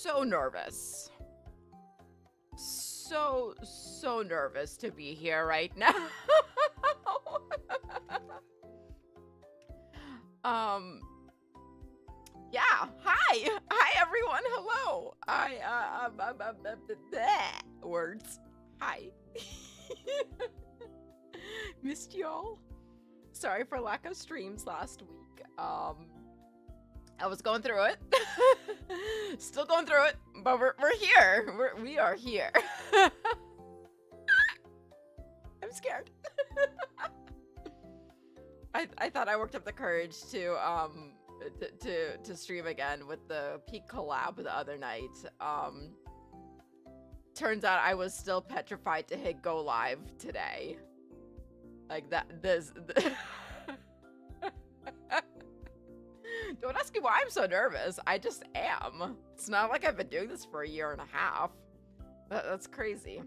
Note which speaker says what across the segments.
Speaker 1: so nervous. So nervous to be here right now. um yeah, hi everyone, hello. Words. Hi. Missed y'all. Sorry for lack of streams last week. I was going through it. Still going through it, but we're here. We are here. I'm scared. I thought I worked up the courage to stream again with the Peak collab the other night. Turns out I was still petrified to hit go live today. Like that. Don't ask me why I'm so nervous. I just am. It's not like I've been doing this for a year and a half. That's crazy.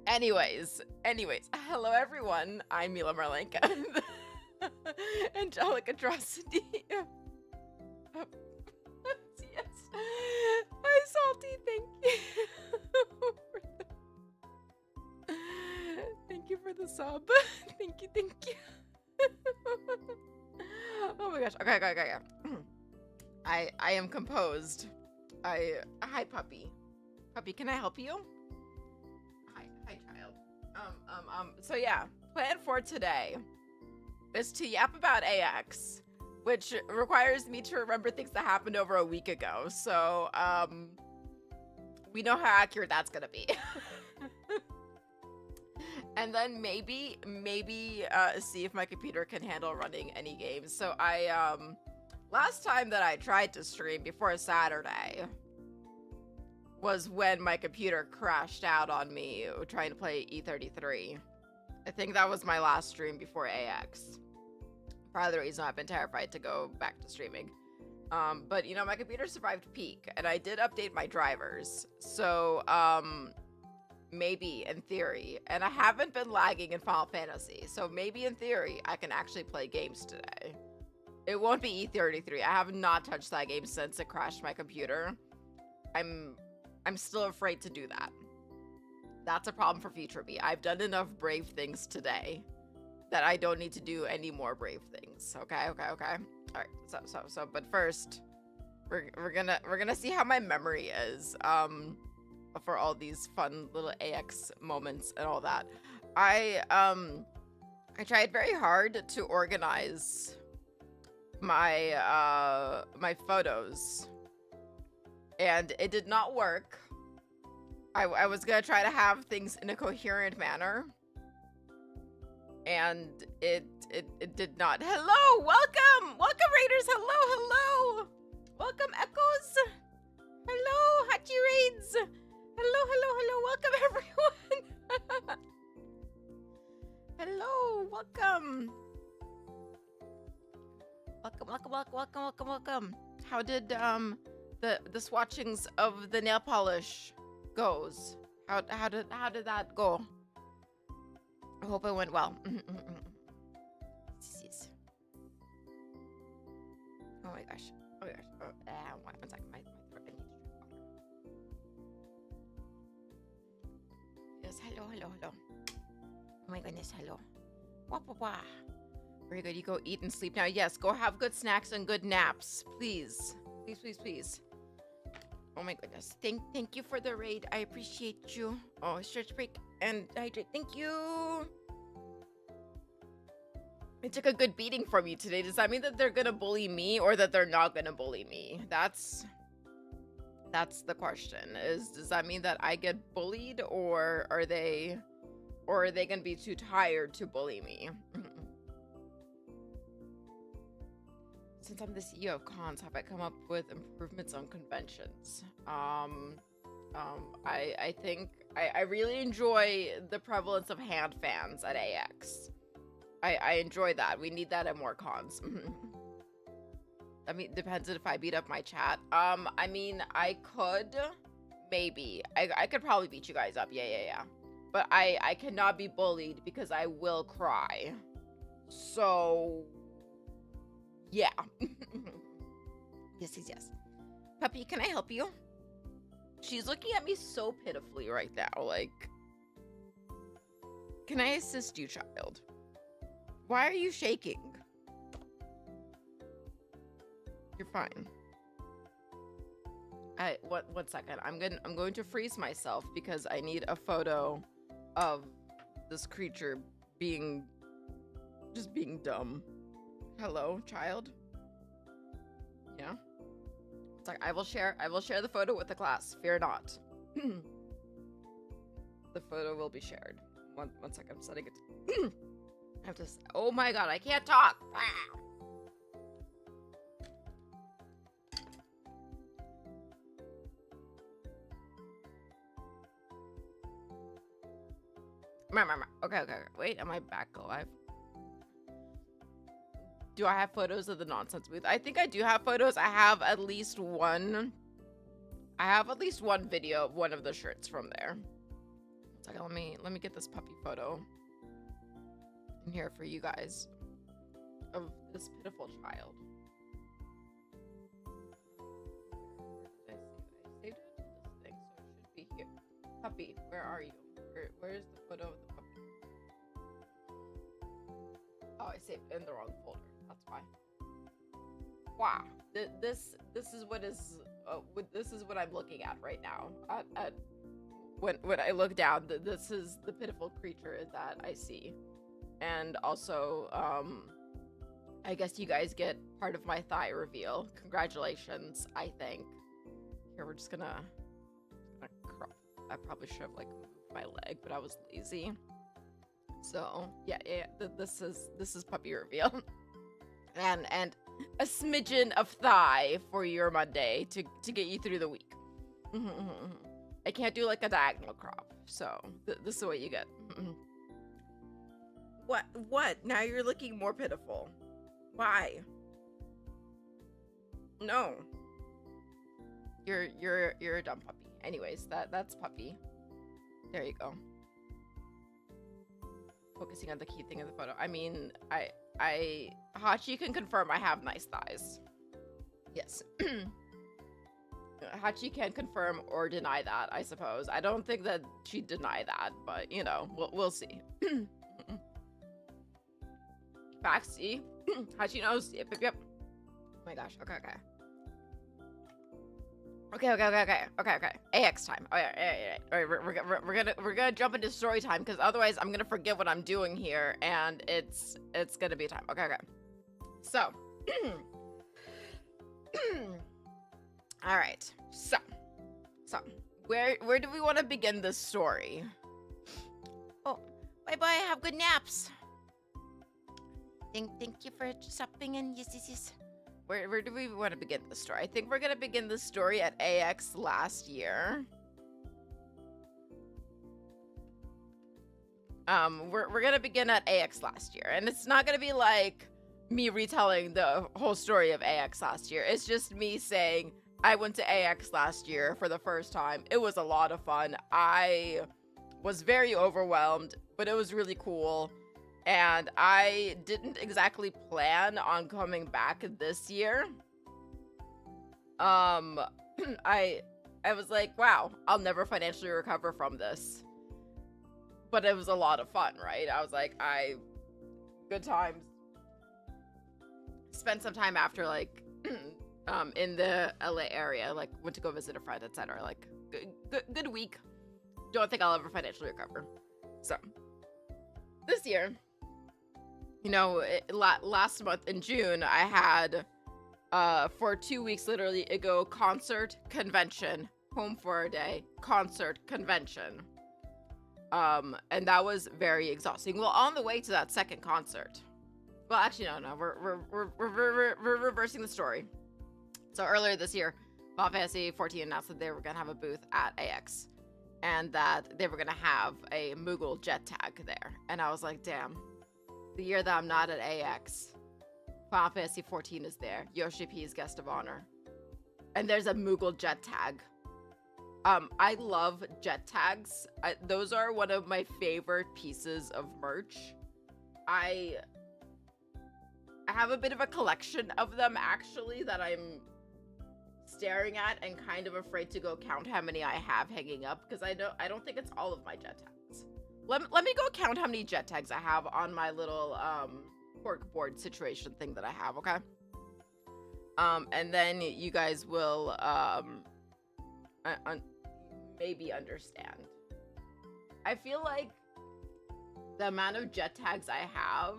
Speaker 1: Anyways, hello everyone. I'm Mila Marlenka. Angelic Atrocity. Yes. Hi, Salty. Thank you. Thank you for the sub. Thank you. Oh my gosh. Okay. I am composed. Hi, puppy. Puppy, can I help you? Hi, child. So yeah, plan for today is to yap about AX, which requires me to remember things that happened over a week ago. So, we know how accurate that's gonna be. And then maybe see if my computer can handle running any games. So last time that I tried to stream before Saturday was when my computer crashed out on me trying to play E33. I think that was my last stream before AX. Part of the reason I've been terrified to go back to streaming. But you know, my computer survived Peak and I did update my drivers. So maybe in theory, and I haven't been lagging in Final Fantasy, so maybe in theory I can actually play games today. It won't be E33. I have not touched that game since it crashed my computer. I'm still afraid to do that. That's a problem for future me. I've done enough brave things today that I don't need to do any more brave things. Okay. All right. So but first we're gonna see how my memory is. For all these fun little AX moments and all that. I tried very hard to organize my my photos and it did not work. I was gonna try to have things in a coherent manner and it did not. Hello, welcome Raiders. Hello, welcome Echoes. Hello, Hachi Raids. Hello, welcome everyone. Hello, welcome. Welcome. How did the swatchings of the nail polish goes? How did that go? I hope it went well. Oh my gosh. One second. My throat. I need to drink water. Yes, hello. Oh my goodness, hello. Wah. Very good. You go eat and sleep now. Yes, go have good snacks and good naps, please. Please. Oh my goodness. Thank you for the raid. I appreciate you. Oh, stretch break and hydrate. Thank you. I took a good beating from you today. Does that mean that they're gonna bully me or that they're not gonna bully me? That's the question. Does that mean that I get bullied or are they gonna be too tired to bully me? Since I'm the CEO of cons, have I come up with improvements on conventions? I think I really enjoy the prevalence of hand fans at AX. I enjoy that. We need that at more cons. I mean, depends if I beat up my chat. I mean, I could, maybe. I could probably beat you guys up. Yeah. But I cannot be bullied because I will cry. So, yeah. Yes. Puppy, can I help you? She's looking at me so pitifully right now. Like, can I assist you, child? Why are you shaking? You're fine. One second. I'm going to freeze myself because I need a photo of this creature being dumb. Hello, child. Yeah. It's like I will share the photo with the class. Fear not. The photo will be shared. One second, I'm setting it. I have to. Oh my god, I can't talk. Okay. Wait, am I back alive? Do I have photos of the nonsense booth? I think I do have photos. I have at least one video of one of the shirts from there. It's like, let me get this puppy photo in here for you guys of this pitiful child. I saved it to this thing, so it should be here. Puppy, where are you? Where's the photo of the puppy? Oh, I saved it in the wrong folder. That's why. Wow, this is what is this is what I'm looking at right now. When I look down, this is the pitiful creature that I see, and also I guess you guys get part of my thigh reveal. Congratulations, I think. Here, we're just gonna crop. I probably should have like moved my leg, but I was lazy. So yeah. This is puppy reveal, and a smidgen of thigh for your Monday to get you through the week. I can't do like a diagonal crop, so this is what you get. What? Now you're looking more pitiful. Why? No. You're a dumb puppy. Anyways, that's puppy. There you go. Focusing on the key thing in the photo. I mean, Hachi can confirm I have nice thighs. Yes. Hachi can confirm or deny that, I suppose. I don't think that she'd deny that, but you know, we'll see. Backseat. Hachi knows. Yep. Oh my gosh. Okay. AX time. All right. We're gonna jump into story time because otherwise I'm gonna forget what I'm doing here, and it's gonna be time. Okay. So, all right. So, where do we want to begin this story? Oh, bye. Have good naps. Thank you for stopping in. Yes. Where do we want to begin the story? I think we're gonna begin the story at AX last year. We're gonna begin at AX last year, and it's not gonna be like me retelling the whole story of AX last year. It's just me saying I went to AX last year for the first time. It was a lot of fun. I was very overwhelmed, but it was really cool. And I didn't exactly plan on coming back this year. I was like, wow, I'll never financially recover from this. But it was a lot of fun, right? I was like, good times. Spent some time after, like, in the LA area, like, went to go visit a friend, etc. Like, good week. Don't think I'll ever financially recover. So, this year, you know, last month in June, I had, for 2 weeks, literally, it go concert, convention, home for a day, concert, convention. And that was very exhausting. Well, on the way to that second concert, well, actually, no, we're reversing the story. So earlier this year, Final Fantasy 14 announced that they were gonna have a booth at AX, and that they were gonna have a Moogle jet tag there. And I was like, damn. The year that I'm not at AX, Final Fantasy 14 is there. Yoshi P is guest of honor. And there's a Moogle jet tag. I love jet tags. Those are one of my favorite pieces of merch. I have a bit of a collection of them, actually, that I'm staring at and kind of afraid to go count how many I have hanging up because I don't think it's all of my jet tags. Let me go count how many jet tags I have on my little cork board situation thing that I have, okay? And then you guys will maybe understand. I feel like the amount of jet tags I have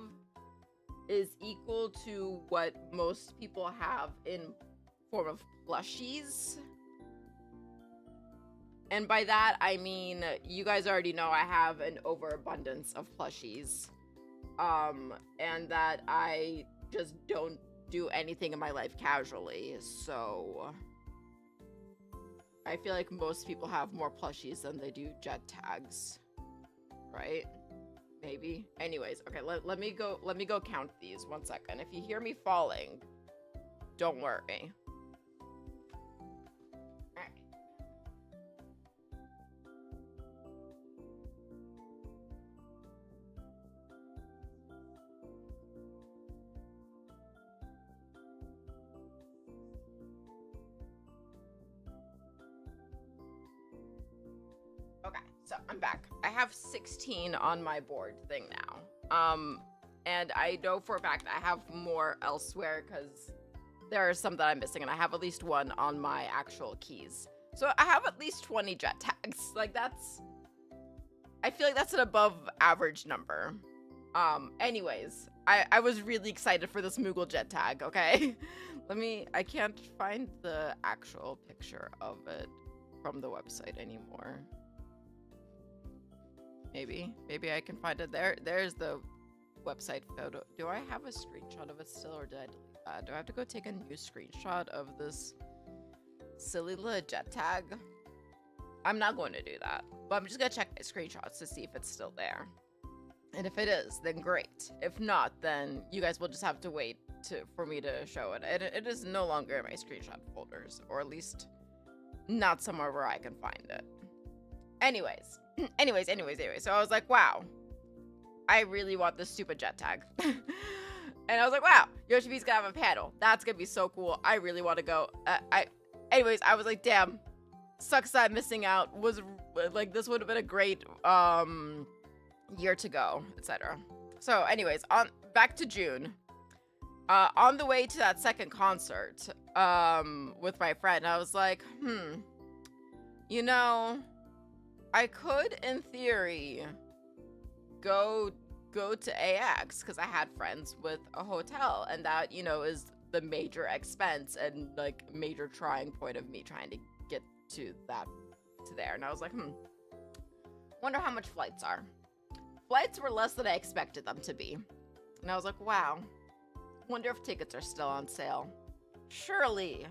Speaker 1: is equal to what most people have in form of plushies. And by that, I mean, you guys already know I have an overabundance of plushies. And that I just don't do anything in my life casually, so I feel like most people have more plushies than they do jet tags, right? Maybe. Anyways, okay, let me go count these 1 second. If you hear me falling, don't worry. Okay, so I'm back. I have 16 on my board thing now. And I know for a fact I have more elsewhere because there are some that I'm missing, and I have at least one on my actual keys. So I have at least 20 jet tags. Like, I feel like that's an above average number. Anyways, I was really excited for this Moogle jet tag, okay? I can't find the actual picture of it from the website anymore. Maybe I can find it there. There's the website photo. Do I have a screenshot of it still, or did I delete that? Do I have to go take a new screenshot of this silly little jet tag? I'm not going to do that, but I'm just gonna check my screenshots to see if it's still there. And if it is, then great. If not, then you guys will just have to wait for me to show it. It is no longer in my screenshot folders, or at least not somewhere where I can find it. Anyways, so I was like, wow, I really want this stupid jet tag. And I was like, wow, Yoshi P's gonna have a panel. That's gonna be so cool. I really want to go. Anyways, I was like, damn, sucks that I'm missing out. Was like, this would have been a great year to go, etc. So anyways, back to June. On the way to that second concert with my friend, I was like, you know, I could, in theory, go to AX because I had friends with a hotel, and that, you know, is the major expense and like major trying point of me trying to get to there. And I was like, wonder how much flights are. Flights were less than I expected them to be. And I was like, wow, wonder if tickets are still on sale. Surely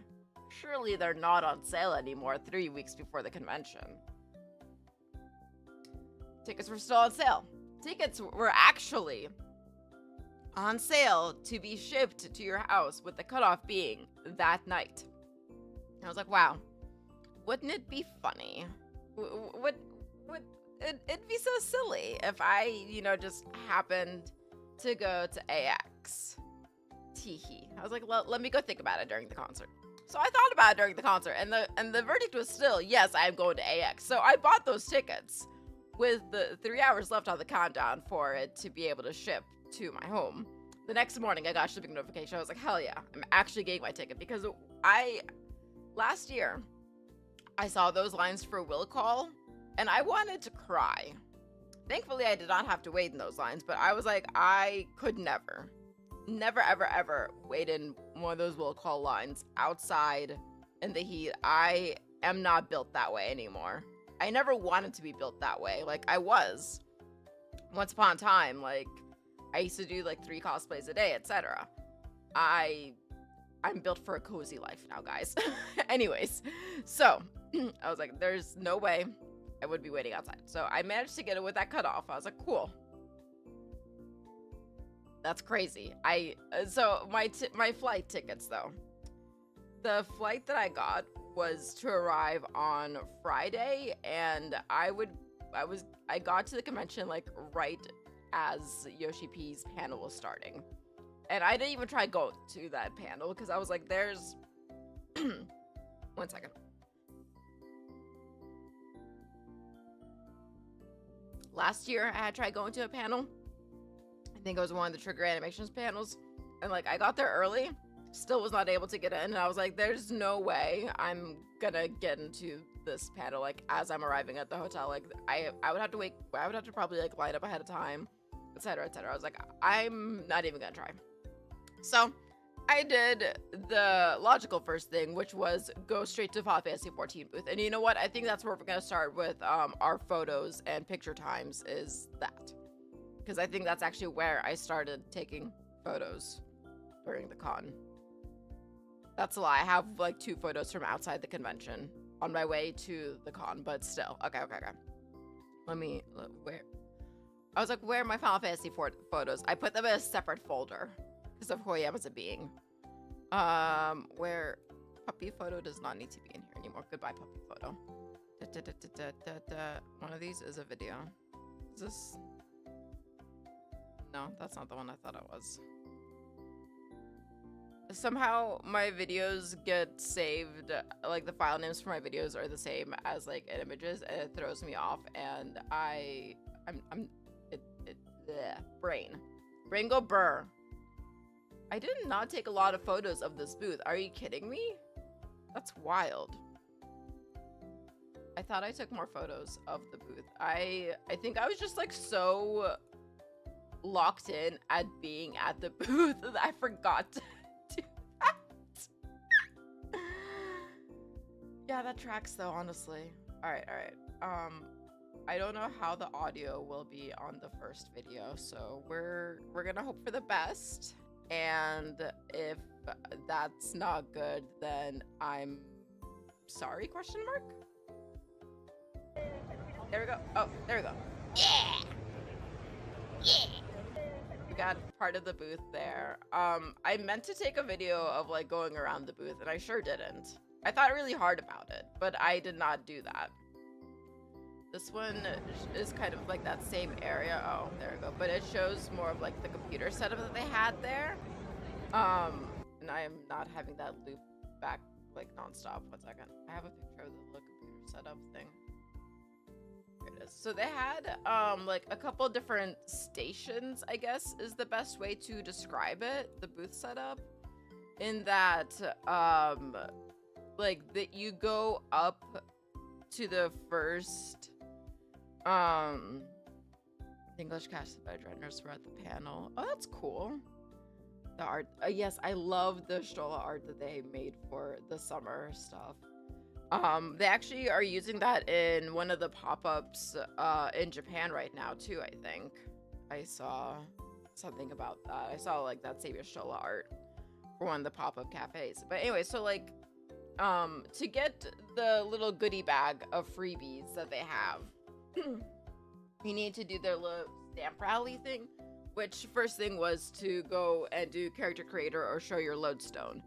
Speaker 1: they're not on sale anymore 3 weeks before the convention. Tickets were still on sale. Tickets were actually on sale to be shipped to your house, with the cutoff being that night. And I was like, wow, wouldn't it be funny? It'd be so silly if I, you know, just happened to go to AX. Teehee. I was like, let me go think about it during the concert. So I thought about it during the concert, and the verdict was still, yes, I am going to AX. So I bought those tickets with the 3 hours left on the countdown for it to be able to ship to my home. The next morning, I got a shipping notification. I was like, hell yeah, I'm actually getting my ticket, because last year, I saw those lines for Will Call, and I wanted to cry. Thankfully, I did not have to wait in those lines, but I was like, I could never, ever wait in one of those Will Call lines outside in the heat. I am not built that way anymore. I never wanted to be built that way. Like, I was. Once upon a time, like, I used to do, like, 3 cosplays a day, etc. I'm built for a cozy life now, guys. Anyways, so, I was like, there's no way I would be waiting outside. So, I managed to get it with that cutoff. I was like, cool. That's crazy. So, my flight tickets, though. The flight that I got was to arrive on Friday, and I got to the convention like right as Yoshi P's panel was starting, and I didn't even try going to that panel because I was like, there's One second. Last year, I had tried going to a panel. I think it was one of the Trigger Animations panels. And, like, I got there early. Still was not able to get in. And I was like, there's no way I'm gonna get into this panel, like, as I'm arriving at the hotel. Like, I would have to wait. I would have to probably, like, line up ahead of time, etc., etc. I was like, I'm not even gonna try. So I did the logical first thing, which was go straight to Final Fantasy 14 booth. And you know what? I think that's where we're gonna start with our photos and picture times, is that. Because I think that's actually where I started taking photos during the con. That's a lie. I have like 2 photos from outside the convention on my way to the con, but still. Okay. Let me look, where. I was like, where are my Final Fantasy 4 photos? I put them in a separate folder because of who I am as a being. Where puppy photo does not need to be in here anymore. Goodbye, puppy photo. One of these is a video. Is this? No, that's not the one I thought it was. Somehow my videos get saved, like the file names for my videos are the same as like images, and it throws me off. And brain go burr. I did not take a lot of photos of this booth. Are you kidding me? That's wild. I thought I took more photos of the booth. I think I was just like so locked in at being at the booth that I forgot to do that. Yeah, that tracks though, honestly. All right. I don't know how the audio will be on the first video, so we're gonna hope for the best. And if that's not good, then I'm sorry, question mark? There we go. Oh, there we go. Yeah! We got part of the booth there. I meant to take a video of like going around the booth, and I sure didn't. I thought really hard about it, but I did not do that. This one is kind of like that same area. Oh, there we go. But it shows more of like the computer setup that they had there. And I am not having that loop back like nonstop. 1 second. I have a picture of the little computer setup thing. Here it is. So they had like a couple different stations, I guess is the best way to describe it, the booth setup. In that like that you go up to the first English cast of Edgerunners were at the panel. Oh, that's cool. The art, yes, I love the Stola art that they made for the summer stuff. They actually are using that in one of the pop-ups in Japan right now too, I think. I saw something about that. I saw like that Savior Stola art for one of the pop-up cafes. But anyway, so like to get the little goodie bag of freebies that they have, you need to do their little stamp rally thing, which first thing was to go and do character creator or show your lodestone.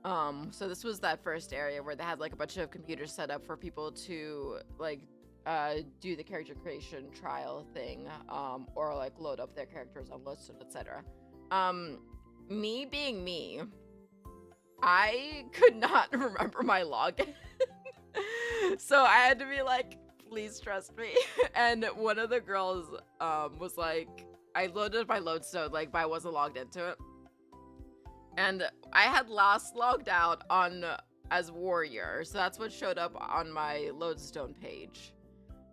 Speaker 1: So this was that first area where they had like a bunch of computers set up for people to like do the character creation trial thing, or like load up their characters on lodestone, etc. Me being me, I could not remember my login. So I had to be like, please trust me. And one of the girls was like, I loaded my lodestone, like, but I wasn't logged into it. And I had last logged out on as warrior, so that's what showed up on my lodestone page.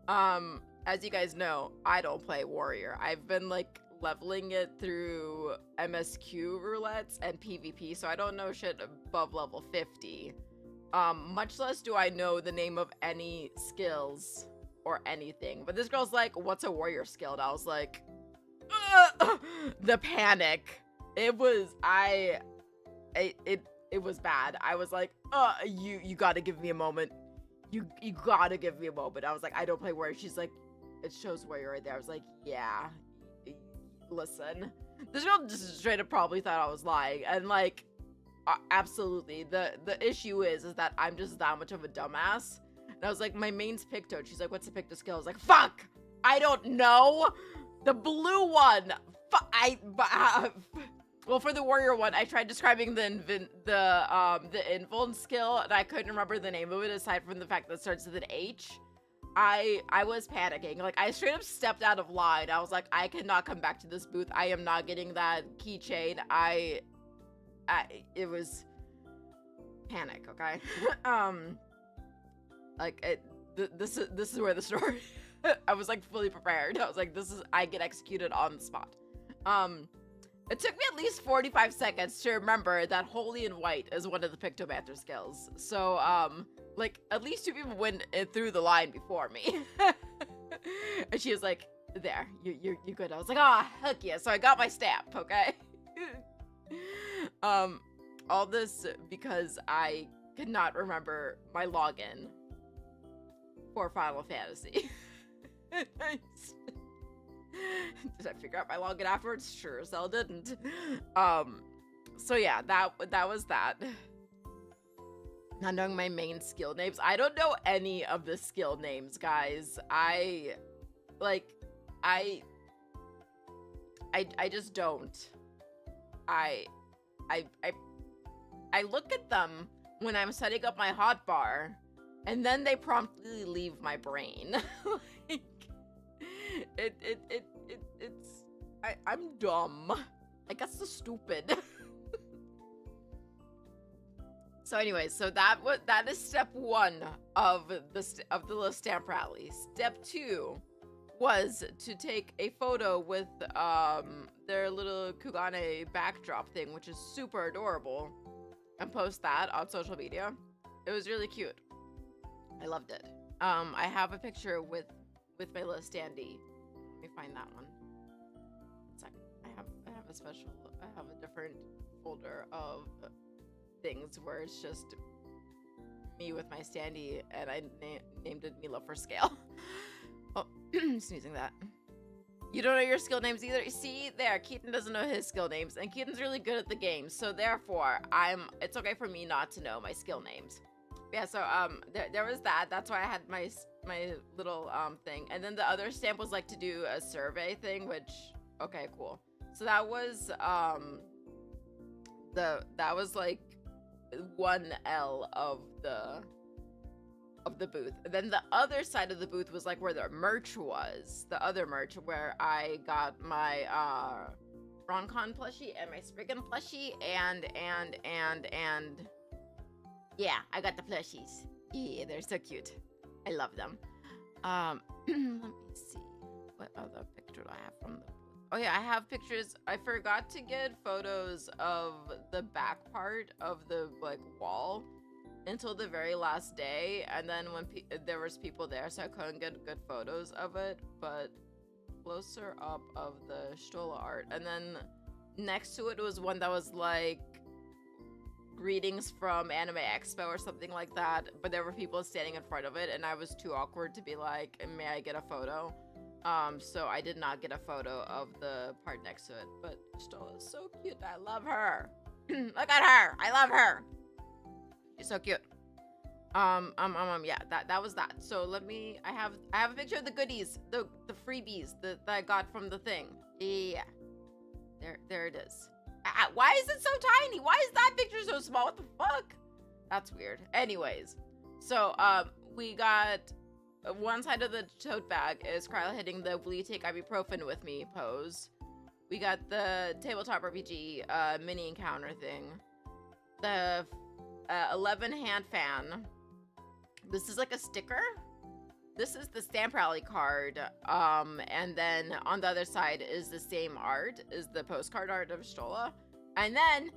Speaker 1: As you guys know, I don't play warrior. I've been like leveling it through MSQ roulettes and PvP, so I don't know shit above level 50. Much less do I know the name of any skills or anything. But this girl's like, what's a warrior skill? And I was like, the panic. It was it was bad. I was like, you gotta give me a moment. You gotta give me a moment. I was like, I don't play warrior. She's like, it shows warrior right there. I was like, yeah, listen. This girl just straight up probably thought I was lying, and like, absolutely. The issue is that I'm just that much of a dumbass. And I was like, my main's Picto. She's like, what's the Picto skill? I was like, fuck, I don't know. The blue one. Well, for the warrior one, I tried describing the invuln skill, and I couldn't remember the name of it aside from the fact that it starts with an H. I was panicking. Like, I straight up stepped out of line. I was like, I cannot come back to this booth. I am not getting that keychain. It was panic, okay? This is where the story. I was like fully prepared. I was like, I get executed on the spot. It took me at least 45 seconds to remember that Holy and White is one of the Pictomancer skills. So, like, at least 2 people went through the line before me. And she was like, there, you're good. I was like, oh, heck yeah. So I got my stamp, okay? All this because I could not remember my login for Final Fantasy. Did I figure out my login afterwards? Sure as hell didn't. So yeah, that was that. Not knowing my main skill names. I don't know any of the skill names, guys. I just don't. I look at them when I'm setting up my hotbar, and then they promptly leave my brain. Like, I'm dumb. I guess so stupid. So anyways, so that is step 1 of the stamp rally. Step 2 was to take a photo with their little Kugane backdrop thing, which is super adorable, and post that on social media. It was really cute. I loved it. I have a picture with my little standee. Let me find that one. 1 second. I have a different folder of things where it's just me with my standee, and I named it Mila for scale. Oh, sneezing that. You don't know your skill names either. See there, Keaton doesn't know his skill names, and Keaton's really good at the game, so therefore it's okay for me not to know my skill names. Yeah, so there was that. That's why I had my little thing, and then the other stamp was like to do a survey thing, which okay, cool. So that was that was like 1L of the booth. And then the other side of the booth was like where the merch was, the other merch, where I got my Roncon plushie and my Spriggan plushie, and yeah, I got the plushies. Yeah, they're so cute. I love them. Let me see, what other picture do I have from the booth? Oh yeah, I have pictures. I forgot to get photos of the back part of the like wall until the very last day, and then when there was people there, so I couldn't get good photos of it, but closer up of the Stola art. And then next to it was one that was like greetings from Anime Expo or something like that, but there were people standing in front of it, and I was too awkward to be like, may I get a photo? So I did not get a photo of the part next to it, but Stola is so cute. I love her. Look at her. I love her. She's so cute. Yeah, that was that. So I have a picture of the goodies, the freebies that I got from the thing. Yeah. There it is. Why is it so tiny? Why is that picture so small? What the fuck? That's weird. Anyways, so we got one side of the tote bag is Kryla hitting the will you take ibuprofen with me pose. We got the tabletop RPG mini encounter thing. The 11 hand fan. This is like a sticker. This is the stamp rally card. And then on the other side is the same art, is the postcard art of Stola. And then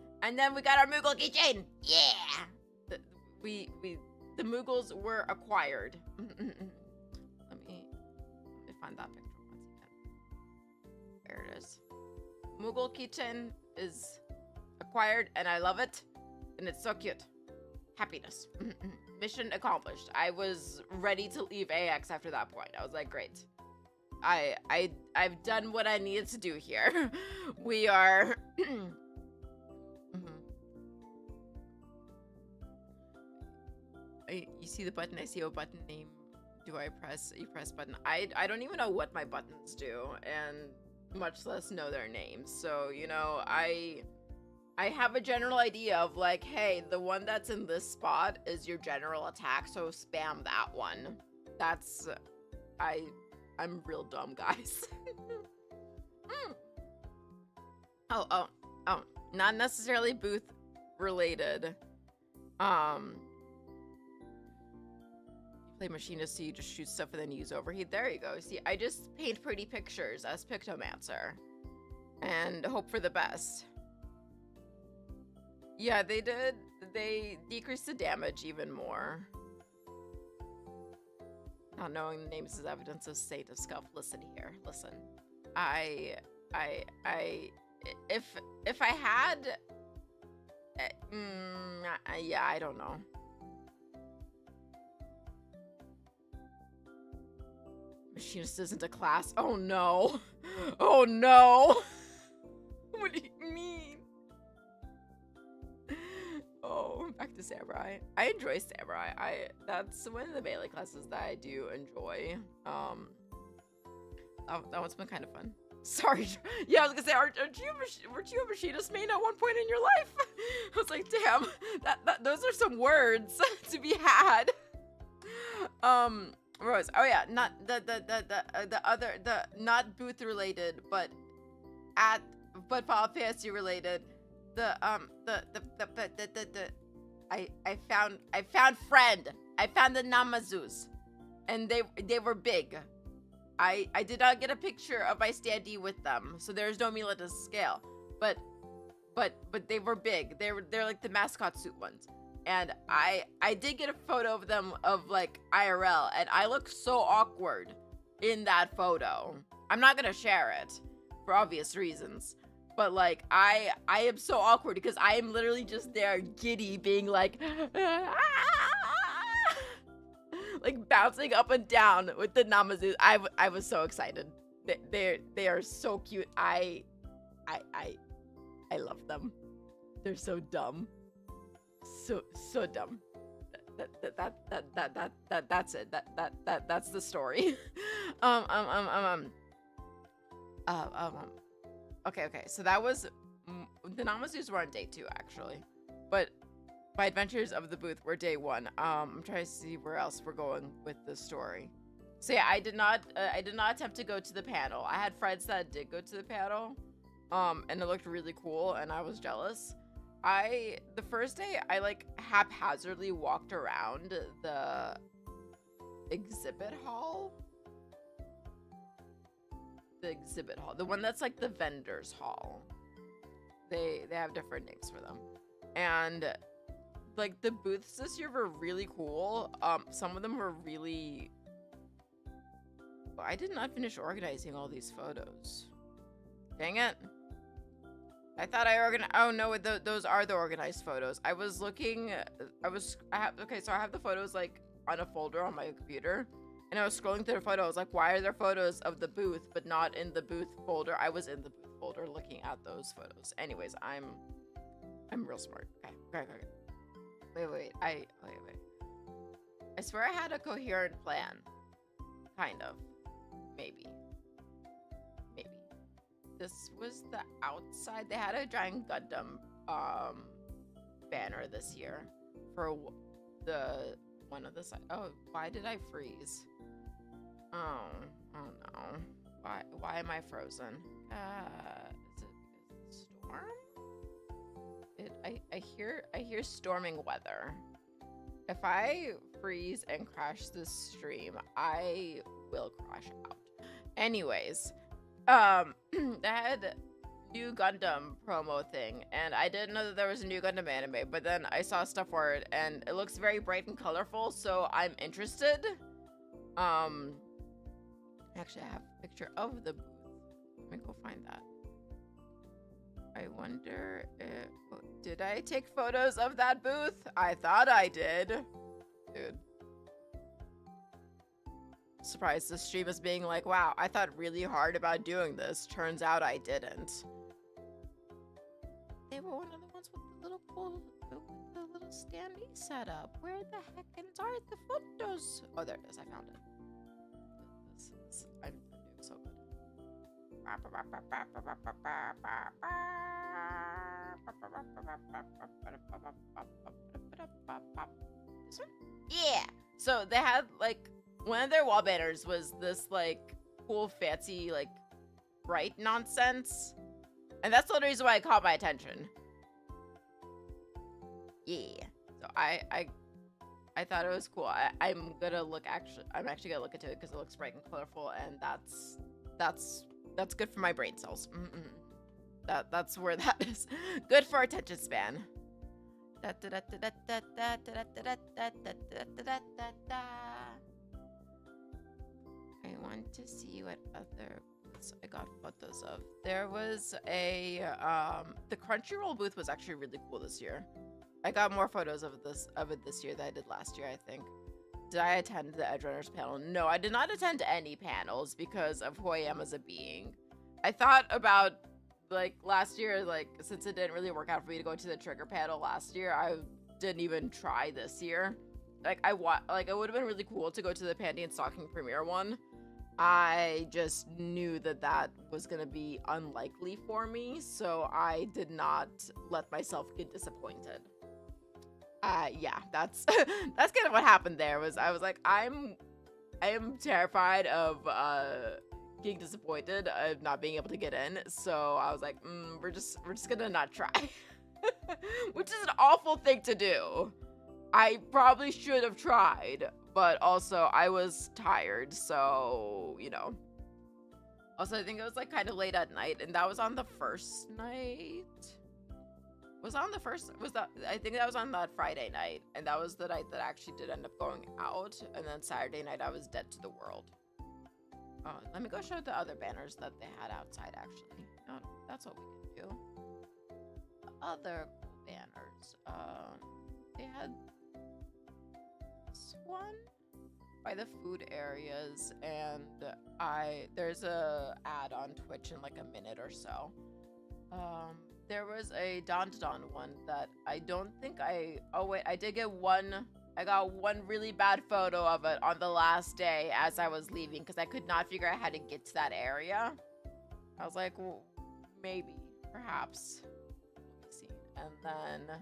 Speaker 1: we got our Moogle keychain. Yeah. The Moogles were acquired. Let me find that picture once again. There it is. Moogle keychain is acquired, and I love it, and it's so cute. Happiness. Mission accomplished. I was ready to leave AX after that point. I was like, great. I've done what I needed to do here. We are you see the button, I see a button name. Do I press? You press button. I don't even know what my buttons do, and much less know their names. So, you know, I I have a general idea of like, hey, the one that's in this spot is your general attack, so spam that one. That's I'm real dumb, guys. Oh, not necessarily booth related. Play machinist, so you just shoot stuff and then use overheat. There you go. See, I just paint pretty pictures as Pictomancer and hope for the best. Yeah, they did. They decreased the damage even more. Not knowing the names is evidence of state of scuff. Listen here. Listen. If I had, yeah, I don't know. Machinist isn't a class. Oh no. Oh no. What do you mean? Oh, back to Samurai. I enjoy Samurai. That's one of the melee classes that I do enjoy. That one's been kind of fun. Sorry. Yeah, I was gonna say, weren't you a machinist main at one point in your life? I was like, damn, those are some words to be had. Rose. Oh yeah, not the not booth related, but Final Fantasy related. I found friend. I found the Namazus, and they were big. I did not get a picture of my standee with them, so there's no Mila to scale. But they were big. They're like the mascot suit ones. And I did get a photo of them of like IRL, and I look so awkward in that photo. I'm not gonna share it for obvious reasons, but like I am so awkward because I am literally just there giddy being like like bouncing up and down with the Namazu. I was so excited. They are so cute. I love them. They're so dumb. So dumb. That's it. That's the story. Okay. So that was the Namazus were on day 2 actually, but my adventures of the booth were day 1. I'm trying to see where else we're going with the story. So yeah, I did not attempt to go to the panel. I had friends that did go to the panel, and it looked really cool, and I was jealous. The first day, I like haphazardly walked around the exhibit hall. The one that's like the vendors hall. They have different names for them. And like the booths this year were really cool. Some of them were really... I did not finish organizing all these photos. Dang it. I thought I organized. Oh no, those are the organized photos. I was looking. So I have the photos like on a folder on my computer, and I was scrolling through the photos. I was like, why are there photos of the booth but not in the booth folder? I was in the booth folder looking at those photos. Anyways, I'm real smart. Okay. Wait. I swear I had a coherent plan. Kind of. Maybe. This was the outside. They had a giant Gundam banner this year for the one of the side. Oh, why did I freeze? Oh no. Why am I frozen? Is it storm? I hear storming weather. If I freeze and crash this stream, I will crash out. Anyways, they had new Gundam promo thing, and I didn't know that there was a new Gundam anime, but then I saw stuff for it, and it looks very bright and colorful, so I'm interested. Actually, I have a picture of the booth. Let me go find that. I wonder if... Did I take photos of that booth? I thought I did. Dude. Surprised the stream is being like, wow, I thought really hard about doing this. Turns out I didn't. They were one of the ones with the little standee setup. Where the heck are the photos? Oh, there it is. I found it. I'm doing so good. This one? Yeah. So they had like one of their wall banners was this like cool fancy like bright nonsense. And that's the only reason why it caught my attention. Yeah. So I thought it was cool. I'm actually gonna look into it because it looks bright and colorful, and that's good for my brain cells. That's where that is. Good for attention span. I want to see what other booths I got photos of. There was a the Crunchyroll booth was actually really cool this year. I got more photos of it this year than I did last year, I think. Did I attend the Edgerunners panel? No, I did not attend any panels because of who I am as a being. I thought about like last year, like since it didn't really work out for me to go to the Trigger panel last year, I didn't even try this year. Like it would have been really cool to go to the Panty and Stocking premiere one. I just knew that was gonna be unlikely for me, so I did not let myself get disappointed. Yeah, that's that's kind of what happened there. I was like, I am terrified of getting disappointed of not being able to get in. So I was like, we're just gonna not try, which is an awful thing to do. I probably should have tried, but also I was tired, so you know. Also, I think it was like kind of late at night, and that was on the first night. Was that on the first? I think that was on that Friday night, and that was the night that I actually did end up going out. And then Saturday night, I was dead to the world. Let me go show the other banners that they had outside. Actually, no, that's what we can do. The other banners. They had this one by the food areas, and there's a ad on Twitch in like a minute or so. There was a Don one that I don't think I did get one. I got one really bad photo of it on the last day as I was leaving because I could not figure out how to get to that area. I was like, well, maybe, perhaps. Let me see. And then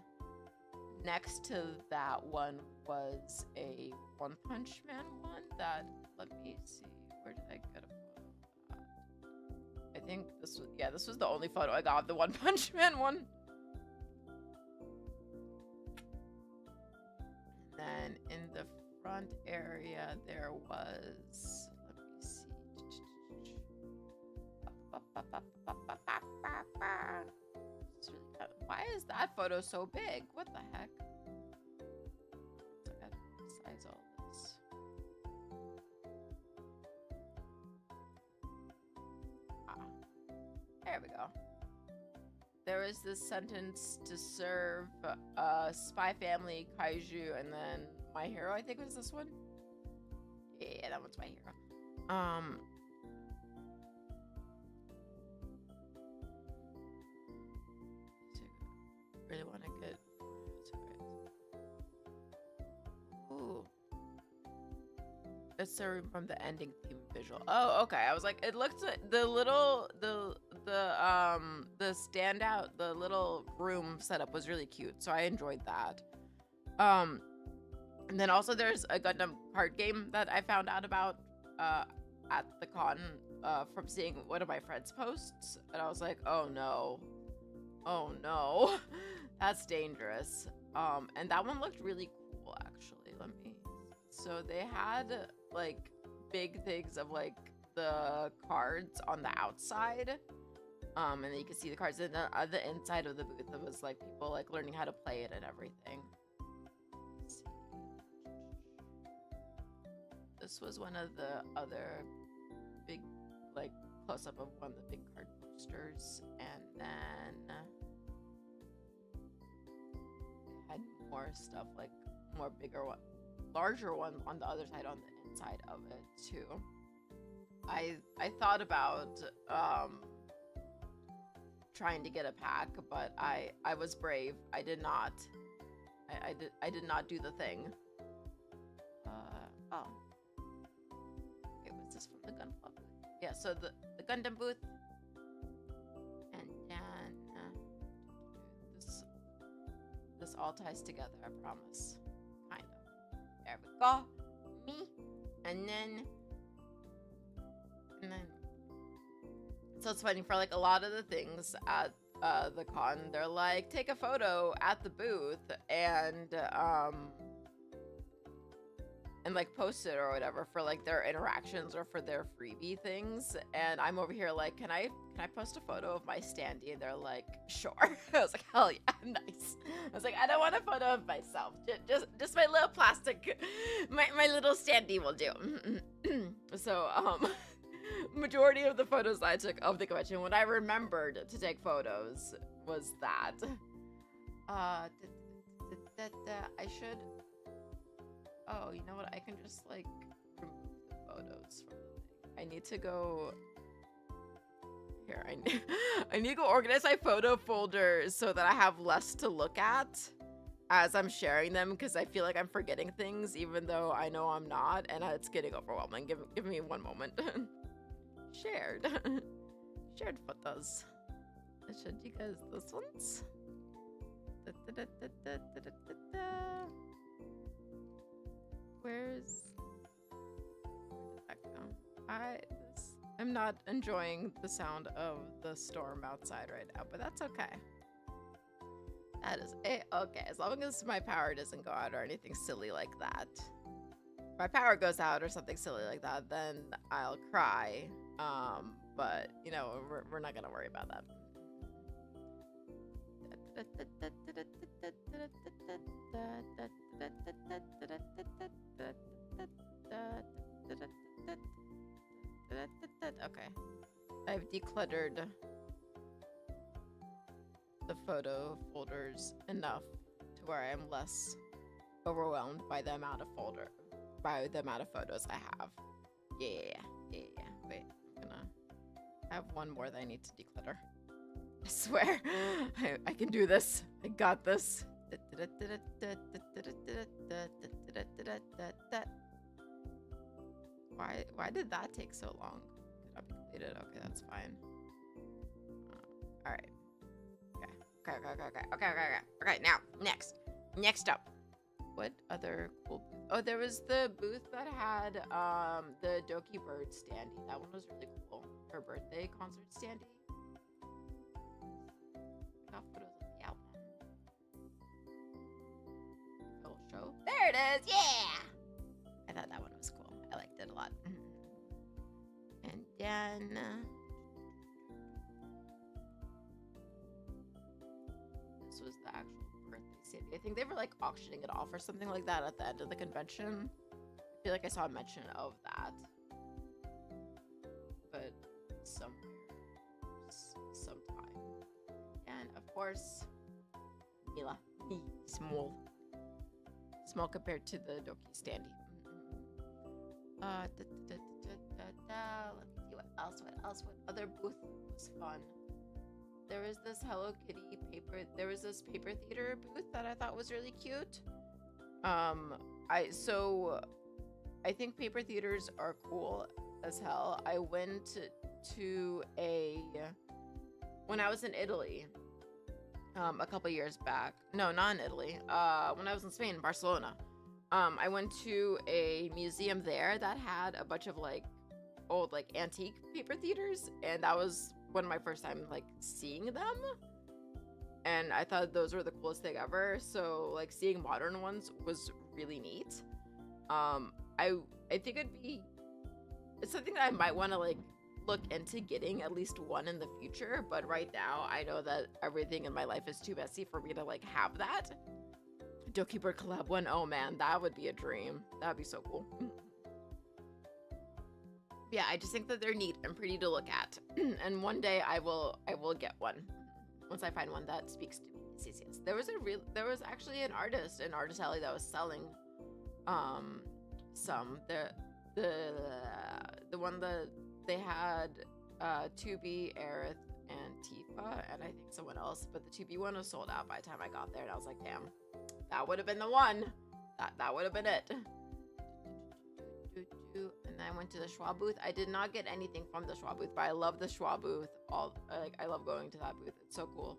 Speaker 1: next to that one was a One Punch Man one that, let me see, where did I get a photo of that? I think this was the only photo I got of the One Punch Man one. And then in the front area there was, let me see. Why is that photo so big? What the heck? So I gotta size all this. There we go. There was this sentence to serve Spy Family, Kaiju, and then My Hero, I think was this one. Yeah, that one's My Hero. Really want to get ooh. It's the room from the ending theme visual. Oh, okay. I was like, it looks like the standout, the little room setup was really cute, so I enjoyed that. And then also there's a Gundam card game that I found out about at the con from seeing one of my friends' posts, and I was like, oh no, that's dangerous. And that one looked really cool actually. So they had like big things of like the cards on the outside, and then you can see the cards in the inside of the booth. It was like people like learning how to play it and everything. This was one of the other big like close-up of one of the big card posters, and then had more stuff, like more bigger one, larger one on the other side, on the inside of it too. I thought about trying to get a pack, but I was brave. I did not. I did not do the thing. Oh. Okay, was this from the Gun Club? Yeah, so the Gundam booth. And then all ties together, I promise. Kind of. There we go. Me. And then... So it's funny, for like a lot of the things at the con, they're like, take a photo at the booth and like post it or whatever for like their interactions or for their freebie things. And I'm over here like, can I post a photo of my standee? And they're like, sure. I was like, hell yeah, nice. I was like, I don't want a photo of myself. Just my little plastic, my little standee will do. So majority of the photos I took of the convention, when I remembered to take photos, was that. I should. Oh, you know what? I can just like remove the photos from the thing. I need to go. Here, I need to go organize my photo folders so that I have less to look at as I'm sharing them, because I feel like I'm forgetting things even though I know I'm not, and it's getting overwhelming. Give me one moment. Shared photos. I showed you guys this ones. Where did that go? I'm not enjoying the sound of the storm outside right now, but that's okay. That is okay, as long as my power doesn't go out or anything silly like that. If my power goes out or something silly like that, then I'll cry. But you know, we're not gonna worry about that. Okay, I've decluttered the photo folders enough to where I am less overwhelmed by the amount of photos I have. Yeah. Wait, I have one more that I need to declutter. I swear, I can do this. I got this. Why did that take so long? Could not be completed. Okay, that's fine. All right. Okay. Now, next up. What other cool? Oh, there was the booth that had the Doki Bird standee. That one was really cool. Her birthday concert standee. I got photos of the album. Little show. There it is. Yeah. I thought that one was cool. I liked it a lot. And then this was the actual birthday standee. I think they were like auctioning it off or something like that at the end of the convention. I feel like I saw a mention of that. But somewhere, sometime. And of course, Mila. Small compared to the Doki standee. Let's see what else. What other booth was fun? There was this Hello Kitty paper. There was this paper theater booth that I thought was really cute. I think paper theaters are cool as hell. I went to when I was in Italy, a couple years back. No, not in Italy. When I was in Spain, Barcelona. I went to a museum there that had a bunch of like old like antique paper theaters, and that was one of my first time like seeing them, and I thought those were the coolest thing ever. So like seeing modern ones was really neat. I think it's something that I might want to like look into getting at least one in the future, but right now I know that everything in my life is too messy for me to like have that. Doki Bird collab one, oh man, that would be a dream. That'd be so cool. Yeah, I just think that they're neat and pretty to look at. And one day I will get one once I find one that speaks to me. Yes. There was actually an artist in Artist Alley that was selling some. The one that they had 2B, Aerith, and Tifa, and I think someone else, but the 2B one was sold out by the time I got there, and I was like, damn, that would have been the one. That would have been it. And then I went to the Schwab booth. I did not get anything from the Schwab booth, but I love the Schwab booth. I love going to that booth. It's so cool.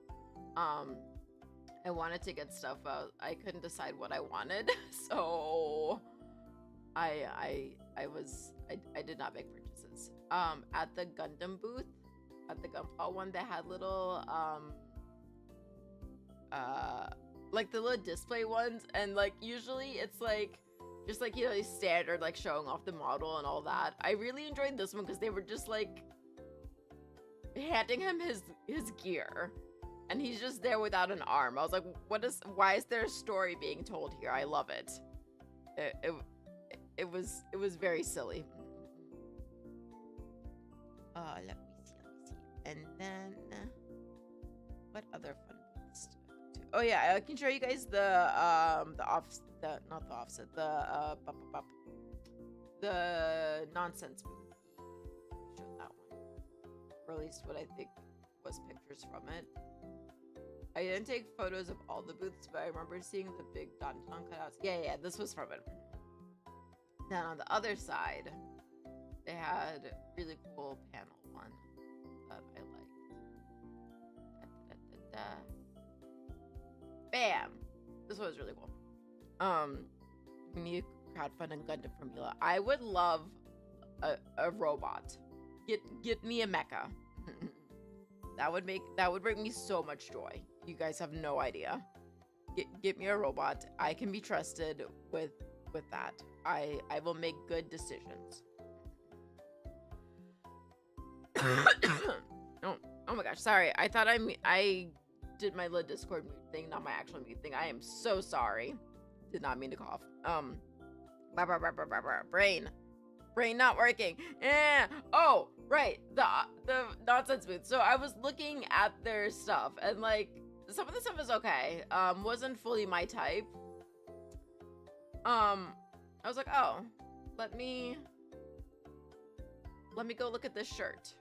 Speaker 1: I wanted to get stuff out. I couldn't decide what I wanted, so I did not make purchases. At the Gundam booth, at the Gunpla one, they had little like the little display ones, and like usually it's like just like, you know, these standard like showing off the model and all that. I really enjoyed this one because they were just like handing him his gear, and he's just there without an arm. I was like, why is there a story being told here? I love it. It was very silly. Let me see. And then what other fun stuff too? Oh yeah, I can show you guys the nonsense booth. Show that one, or at least what I think was pictures from it. I didn't take photos of all the booths, but I remember seeing the big Danton cutouts. Yeah, this was from it. Then on the other side, they had a really cool panel one that I liked. Bam! This was really cool. We need crowdfunding Gundam from Mila. I would love a robot. Get me a mecha. That would bring me so much joy. You guys have no idea. Get me a robot. I can be trusted with that. I will make good decisions. Oh my gosh, sorry. I thought I did my little Discord mute thing, not my actual mute thing. I am so sorry. Did not mean to cough. Brain not working. Oh, right. The nonsense booth. So I was looking at their stuff, and like some of the stuff is okay. Wasn't fully my type. I was like, oh, let me go look at this shirt.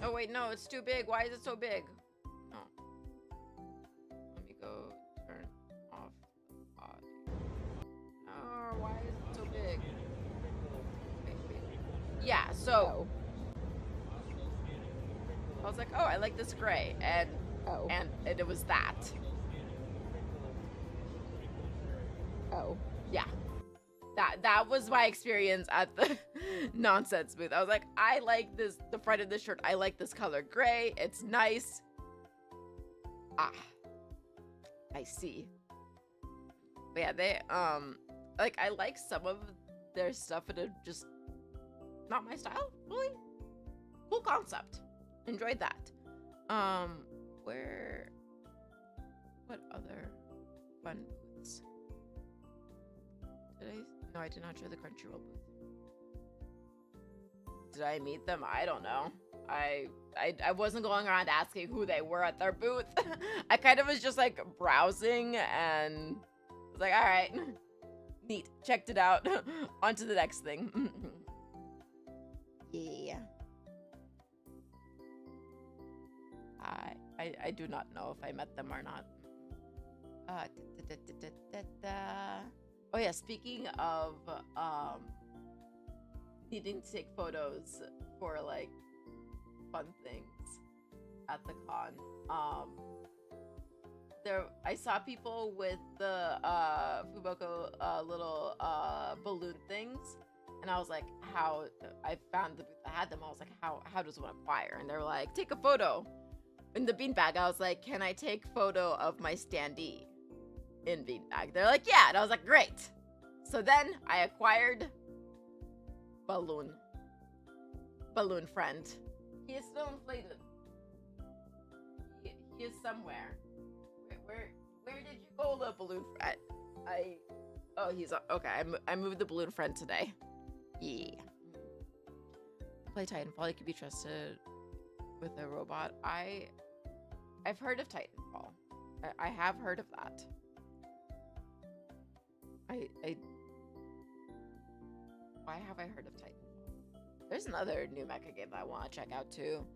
Speaker 1: Oh wait, no, it's too big. Why is it so big? Oh. Let me go turn off the body. Oh, why is it so big? Wait. Yeah, so I was like, oh, I like this gray, and it was that. Oh. Yeah. That was my experience at the nonsense booth. I was like, I like the front of this shirt. I like this color gray. It's nice. I see. But yeah, they like I like some of their stuff, but it's just not my style, really. Cool concept. Enjoyed that. What other fun booths? No, I did not show the Crunchyroll booth. Did I meet them? I don't know. I wasn't going around asking who they were at their booth. I kind of was just like browsing and was like, all right, neat. Checked it out. On to the next thing. Yeah. I do not know if I met them or not. Oh yeah, speaking of needing to take photos for like fun things at the con, I saw people with the Fuboko little balloon things, and I was like, how I found the booth that had them. I was like, how does one acquire? And they were like, take a photo in the beanbag. I was like, can I take photo of my standee in beanbag? They're like, yeah. And I was like, great. So then I acquired balloon friend. He is still inflated. He is somewhere. Where did you go, little balloon friend? He's okay. I moved the balloon friend today. Yeah. Play Titanfall. You can be trusted with a robot. I've heard of Titanfall. I have heard of that. Why have I heard of Titanfall? There's another new mecha game that I want to check out too.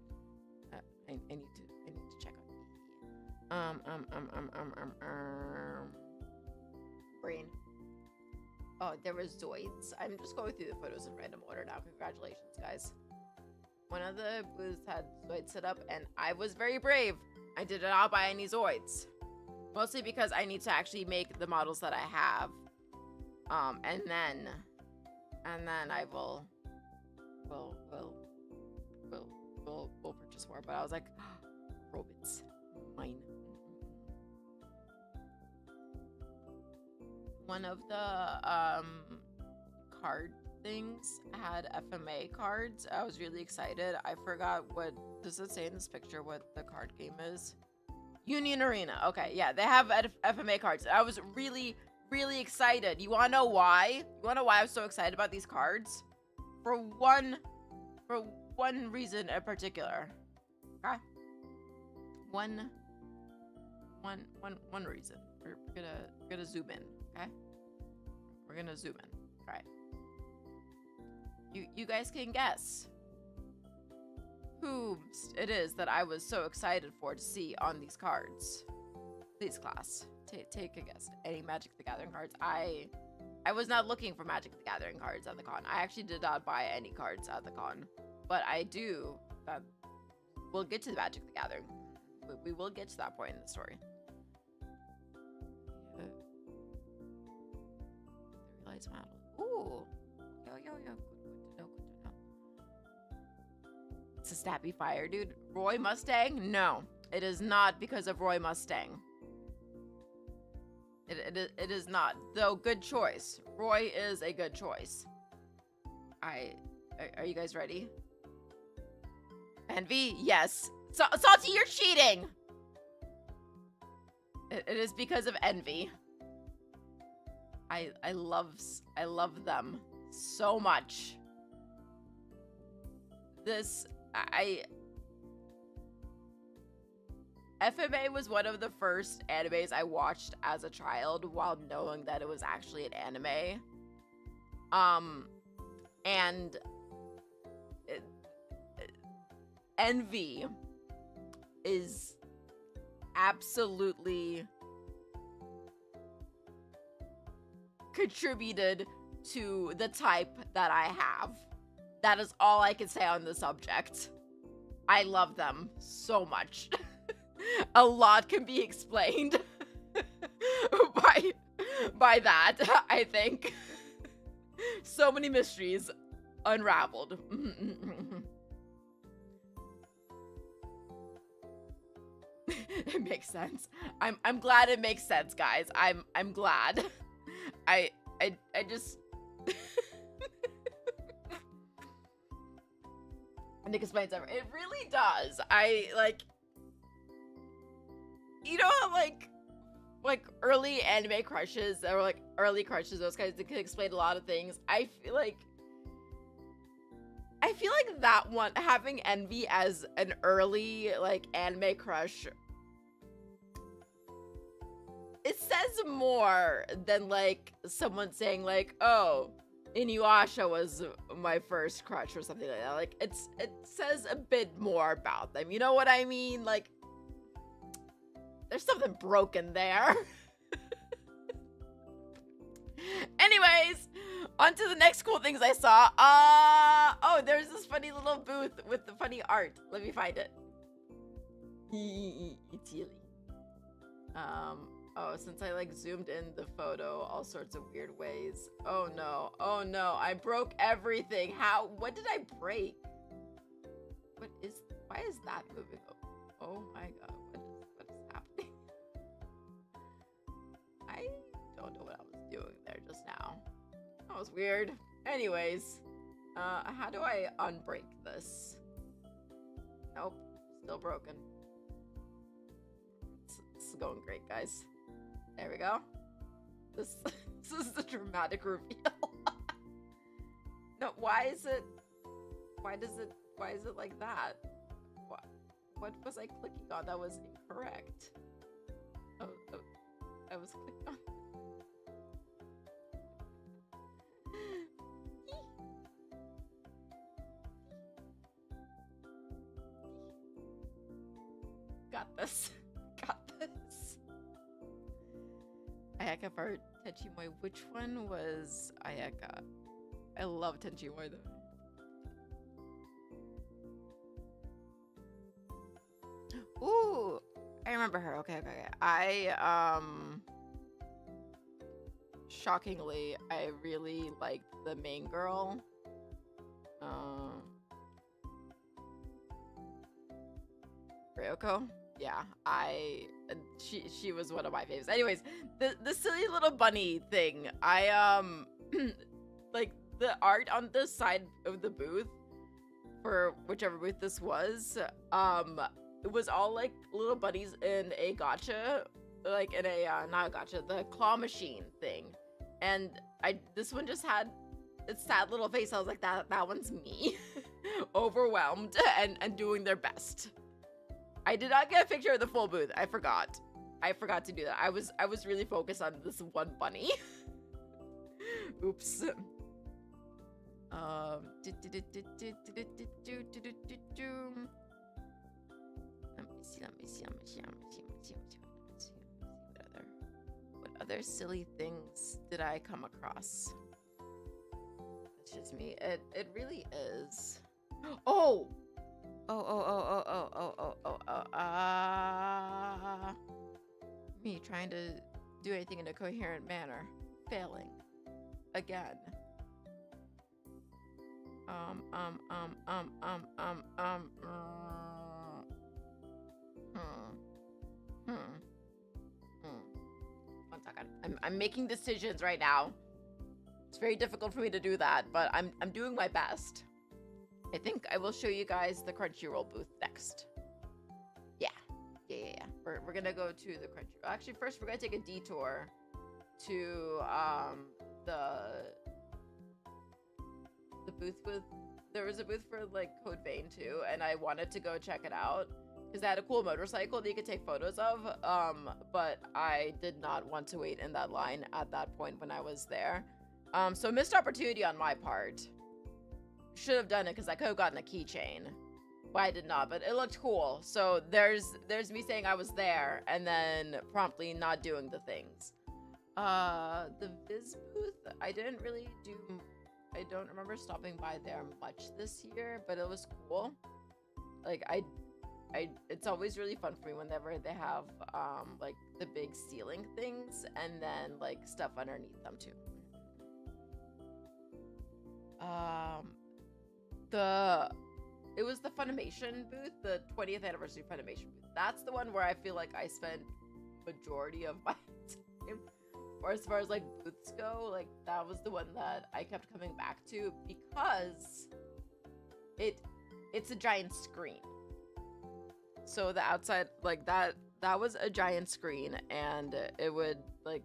Speaker 1: I need to check out. Brain. Oh, there was Zoids. I'm just going through the photos in random order now. Congratulations, guys. One of the booths had Zoids set up, and I was very brave. I did not buy any Zoids. Mostly because I need to actually make the models that I have. And then I will purchase more. But I was like, robots, mine. One of the card things had FMA cards. I was really excited. I forgot what does it say in this picture what the card game is. Union Arena. Okay, yeah, they have FMA cards. I was really excited. You want to know why? You want to know why I was so excited about these cards? For one reason in particular. Okay? One reason. We're gonna zoom in, okay? We're gonna zoom in. All right. You guys can guess who it is that I was so excited for to see on these cards. Please, class, take a guess. Any Magic the Gathering cards? I was not looking for Magic the Gathering cards at the con. I actually did not buy any cards at the con, but I do. We'll get to the Magic the Gathering. We will get to that point in the story. The realized model. Ooh. Yo. Good to know. It's a Snappy Fire, dude. Roy Mustang? No, it is not because of Roy Mustang. It is not. Though, good choice. Roy is a good choice. Are you guys ready? Envy? Yes. Salty, you're cheating! It is because of envy. I love them so much. FMA was one of the first animes I watched as a child while knowing that it was actually an anime. And envy is absolutely contributed to the type that I have. That is all I can say on the subject. I love them so much. A lot can be explained by that, I think. So many mysteries unraveled. It makes sense. I'm glad it makes sense, guys. I'm glad. I just Nick explains everything. It really does. I like, you know how like early anime crushes or like early crushes, those guys that can explain a lot of things. I feel like that one, having envy as an early like anime crush, it says more than like someone saying like, oh, Inuyasha was my first crush or something like that. Like it says a bit more about them. You know what I mean? Like there's something broken there. Anyways, on to the next cool things I saw. Oh, there's this funny little booth with the funny art. Let me find it. Oh, since I like zoomed in the photo all sorts of weird ways. Oh no, I broke everything. How? What did I break? Why is that moving? Oh my god, what is happening? I don't know what I was doing there just now. That was weird. Anyways, how do I unbreak this? Nope, still broken. This is going great, guys. There we go. This is the dramatic reveal. No, why is it like that? What was I clicking on that was incorrect? Oh, I was clicking on. Got this. Ayaka for Tenchimoy. Which one was Ayaka? I love Tenchimoy though. Ooh, I remember her. Okay. Shockingly, I really liked the main girl. Ryoko. Yeah, she was one of my favorites. Anyways, the silly little bunny thing. I like the art on the side of the booth for whichever booth this was. It was all like little bunnies in a gacha, like in a not a gacha, the claw machine thing. And this one just had its sad little face. I was like, that one's me. Overwhelmed and doing their best. I did not get a picture of the full booth. I forgot to do that. I was really focused on this one bunny. Oops. Let me see. What other silly things did I come across? It's just me. It really is. Oh. Me trying to do anything in a coherent manner. Failing. Again. One second. I'm making decisions right now. It's very difficult for me to do that, but I'm doing my best. I think I will show you guys the Crunchyroll booth next. Yeah. We're gonna go to the Crunchyroll. Actually, first we're gonna take a detour to the booth with. There was a booth for like Code Vein too, and I wanted to go check it out because they had a cool motorcycle that you could take photos of. But I did not want to wait in that line at that point when I was there. So missed opportunity on my part. Should have done it because I could have gotten a keychain, but I did not. But it looked cool. So there's me saying I was there and then promptly not doing the things. The Viz booth, I didn't really do. I don't remember stopping by there much this year, but it was cool. Like it's always really fun for me whenever they have like the big ceiling things and then like stuff underneath them too. It was the Funimation booth, the 20th anniversary Funimation booth. That's the one where I feel like I spent majority of my time. Or as far as like booths go, like that was the one that I kept coming back to because it's a giant screen. So the outside, like that was a giant screen, and it would like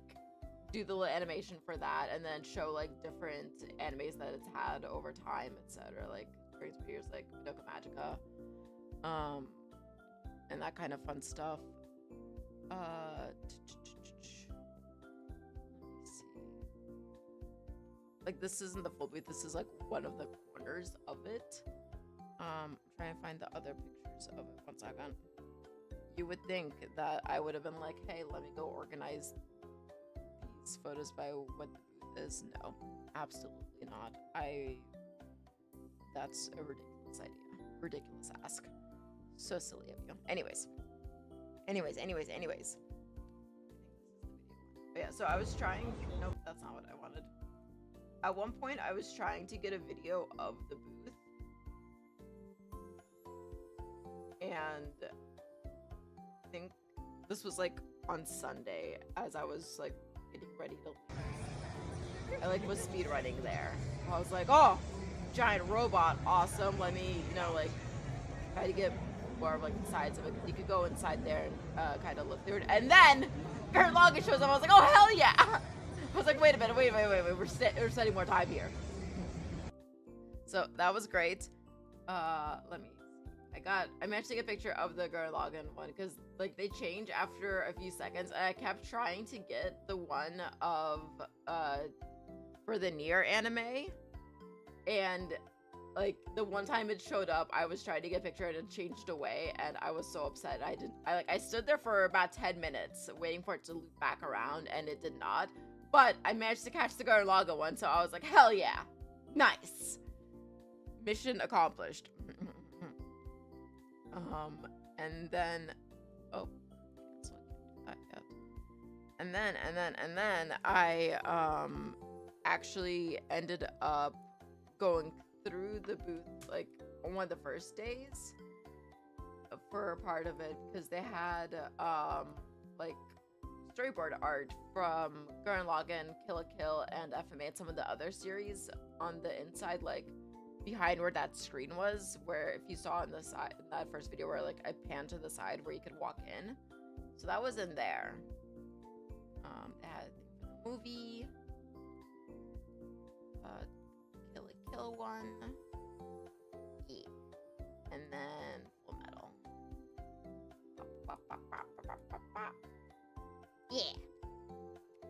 Speaker 1: do the little animation for that and then show like different animes that it's had over time, etc. Like brings me years like Madoka Magica, and that kind of fun stuff. Let me see. Like this isn't the full booth. This is like one of the corners of it. Try and find the other pictures of it. 1 second. You would think that I would have been like, hey, let me go organize these photos by what the booth is. No, absolutely not. That's a ridiculous idea. Ridiculous ask. So silly of you. Anyways. I think this is the video one. But yeah, so I was trying. Nope, that's not what I wanted. At one point, I was trying to get a video of the booth. And I think this was like on Sunday as I was like getting ready to leave. I like was speed running there. I was like, oh, giant robot, awesome. Let me, like try to get more of like the sides of it. You could go inside there and kind of look through it. And then Kurt Logan shows up. I was like, oh, hell yeah. I was like, wait a minute, wait. We're spending more time here. So that was great. Let me. I managed to get a picture of the Gurren Lagann one because like they change after a few seconds, and I kept trying to get the one of for the Nier anime, and like the one time it showed up, I was trying to get a picture and it changed away, and I was so upset. I stood there for about 10 minutes waiting for it to loop back around, and it did not. But I managed to catch the Gurren Lagann one, so I was like, hell yeah, nice, mission accomplished. And then, oh, Yeah. And then I actually ended up going through the booth like on one of the first days for a part of it because they had like storyboard art from Gurren Lagann, Kill la Kill, and FMA and some of the other series on the inside, like behind where that screen was, where if you saw on the side in that first video where like I panned to the side where you could walk in. So that was in there. It had a movie, Kill la Kill one, yeah, and then Full Metal. Yeah.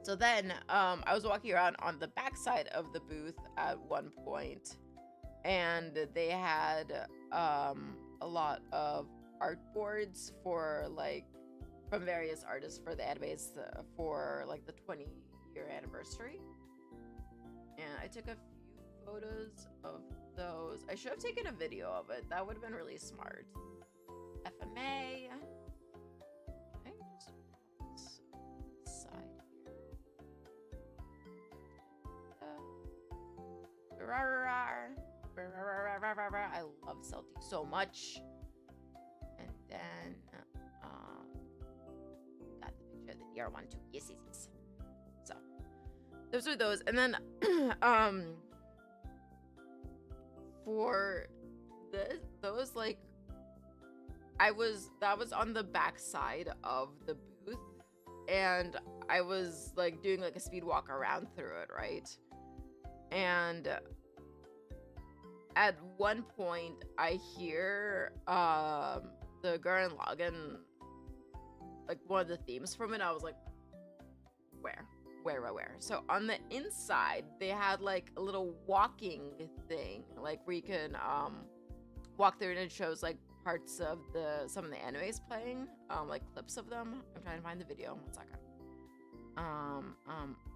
Speaker 1: So then I was walking around on the backside of the booth at one point, and they had a lot of art boards for like from various artists for the animes for like the 20-year anniversary. And I took a few photos of those. I should have taken a video of it. That would have been really smart. FMA. I love Celtic so much. And then got the picture of the near one too. Yes. So those are those. And then for those like that was on the back side of the booth, and I was like doing like a speed walk around through it, right? And at one point I hear the Gurren Lagann, like one of the themes from it. I was like, where? So on the inside they had like a little walking thing, like where you can walk through, and it shows like parts of some of the animes playing, like clips of them. I'm trying to find the video. 1 second.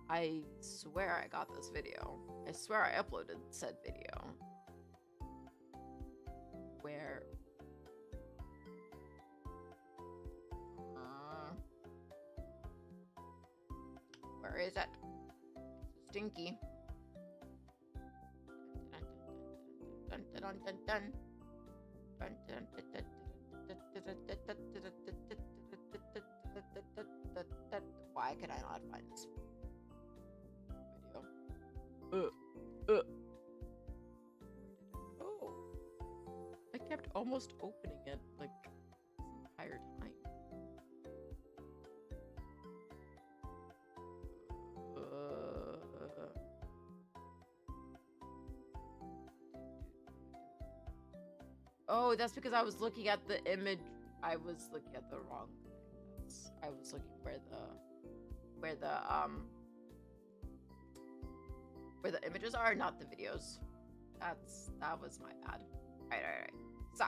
Speaker 1: I swear I got this video. I swear I uploaded said video. Where is it? Stinky. Why could I not find this video? Oh, I kept almost opening it like this entire time. Oh, that's because I was looking at the image. I was looking at the wrong thing. I was looking where the images are, not the videos. That was my bad. Right. So,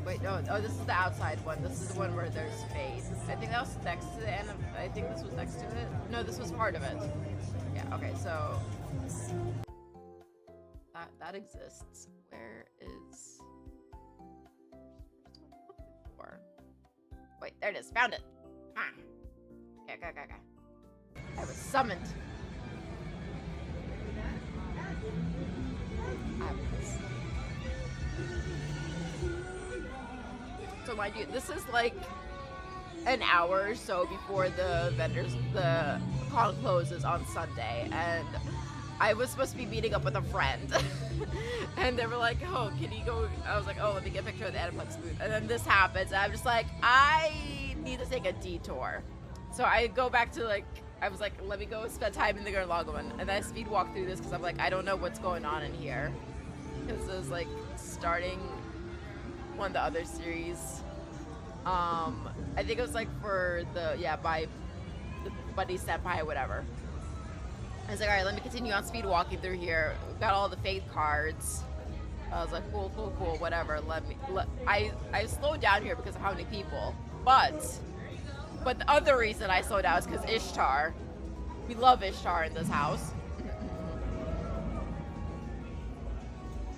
Speaker 1: wait, no. Oh, this is the outside one. This is the one where there's fade. I think that was next to the end of. I think this was next to it. No, this was part of it. Yeah. Okay. So that exists. Where is? For? Wait, there it is. Found it. Okay. I was summoned. So mind you, this is like an hour or so before the con closes on Sunday, and I was supposed to be meeting up with a friend. And they were like, oh, can you go? I was like, oh, let me get a picture of the Aniplex booth. And then this happens, and I'm just like, I need to take a detour. So I go back to like, I was like, let me go spend time in the Gurren Lagann one. And then I speed walk through this because I'm like, I don't know what's going on in here. Because it was like starting one of the other series. I think it was like for by the Buddy Senpai, whatever. I was like, all right, let me continue on speed walking through here. We've got all the fate cards. I was like, cool, whatever. I slowed down here because of how many people. But the other reason I slowed down is because Ishtar. We love Ishtar in this house.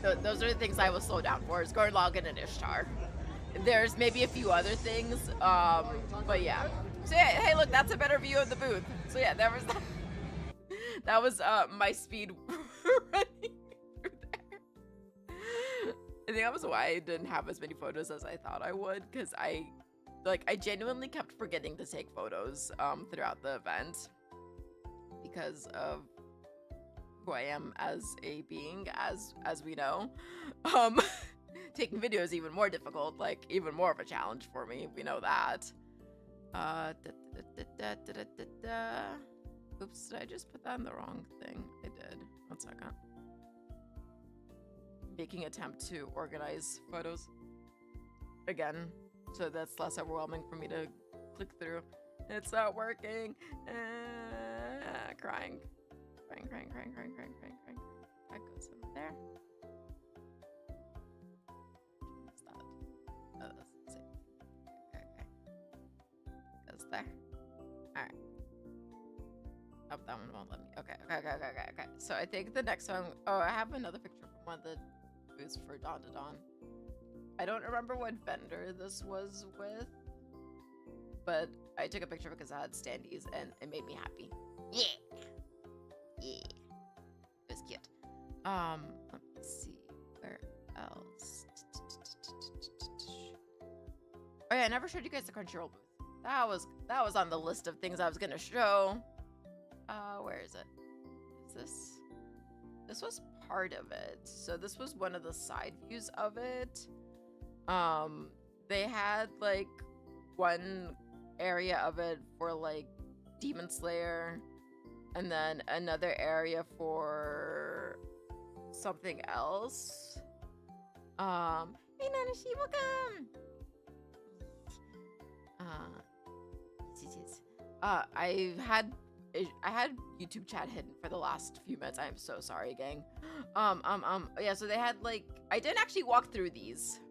Speaker 1: So those are the things I will slow down for, is Gurren Lagann and Ishtar. there's maybe a few other things, but yeah. So yeah, hey, look, that's a better view of the booth. So yeah, that was that was my speed running through there. I think that was why I didn't have as many photos as I thought I would, because I genuinely kept forgetting to take photos throughout the event because of who I am as a being, as we know. Taking video is even more difficult, like even more of a challenge for me. We know that. Oops, did I just put that in the wrong thing? I did. 1 second. Making attempt to organize photos again, so that's less overwhelming for me to click through. It's not working. Crying. That goes in there. What's that? Oh, that's the same. Okay. Goes there. Alright. Oh, that one won't let me. Okay. So I think the next one. Oh, I have another picture from one of the booths for Dawn to Dawn. I don't remember what vendor this was with, but I took a picture because I had standees and it made me happy. Yeah. It was cute. Let me see where else. Oh yeah, I never showed you guys the Crunchyroll booth. That was on the list of things I was gonna show. Where is it? Is this? This was part of it. So this was one of the side views of it. They had like one area of it for like Demon Slayer, and then another area for something else. Hey Nanashi, welcome. I had YouTube chat hidden for the last few minutes. I am so sorry, gang. Yeah, so they had like, I didn't actually walk through these.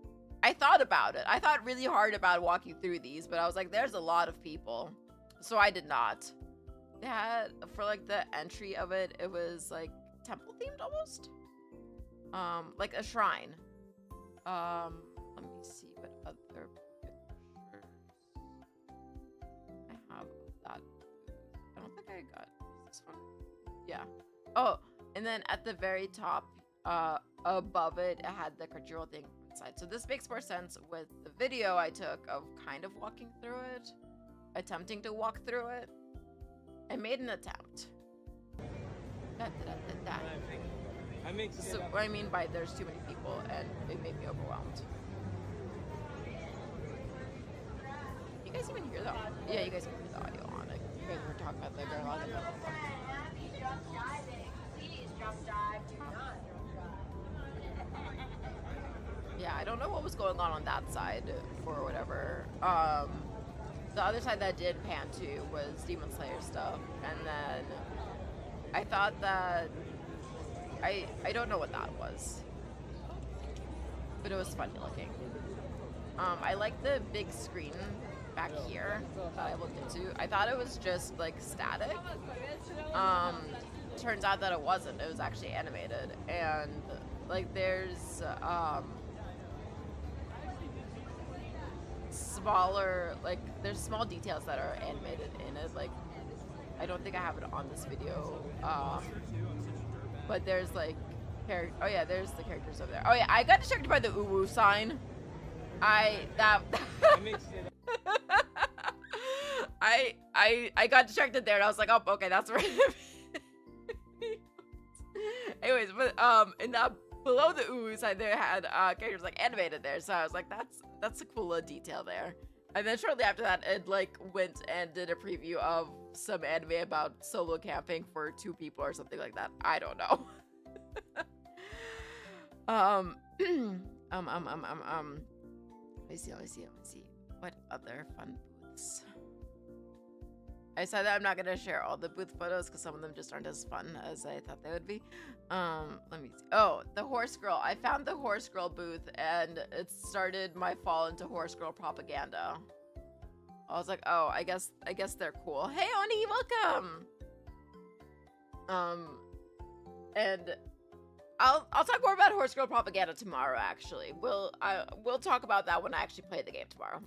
Speaker 1: I thought about it. I thought really hard about walking through these, but I was like, there's a lot of people. So I did not. They had, for like the entry of it, it was like temple themed almost. Like a shrine. Let me see what other pictures I have of that. I don't think I got this one. Yeah. Oh, and then at the very top, above it, it had the Crunchyroll thing inside. So this makes more sense with the video I took of kind of walking through it, attempting to walk through it. I made an attempt. So what I mean by there's too many people and it made me overwhelmed. You guys even hear that? Yeah, you guys can hear the audio on it. You guys were talking about the girl on the Yeah, I don't know what was going on that side or whatever. The other side that did pan to was Demon Slayer stuff, and then I thought that I don't know what that was, but it was funny looking. I like the big screen back here that I looked into. I thought it was just like static. Turns out that it wasn't. It was actually animated, and like there's smaller, like there's small details that are animated in it. Like I don't think I have it on this video, but there's like oh yeah, there's the characters over there. Oh yeah, I got distracted by the uwu sign. I got distracted there and I was like, oh okay, that's right. Anyways, but in that below the uwu side there had characters like animated there, so I was like, that's a cool little detail there. And then shortly after that, it like went and did a preview of some anime about solo camping for 2 people or something like that. I don't know. Let me see. What other fun booths? I said that I'm not gonna share all the booth photos because some of them just aren't as fun as I thought they would be. Let me see. Oh, the horse girl. I found the horse girl booth and it started my fall into horse girl propaganda. I was like, oh, I guess they're cool. Hey Oni, welcome. And I'll talk more about horse girl propaganda tomorrow. Actually, we'll talk about that when I actually play the game tomorrow.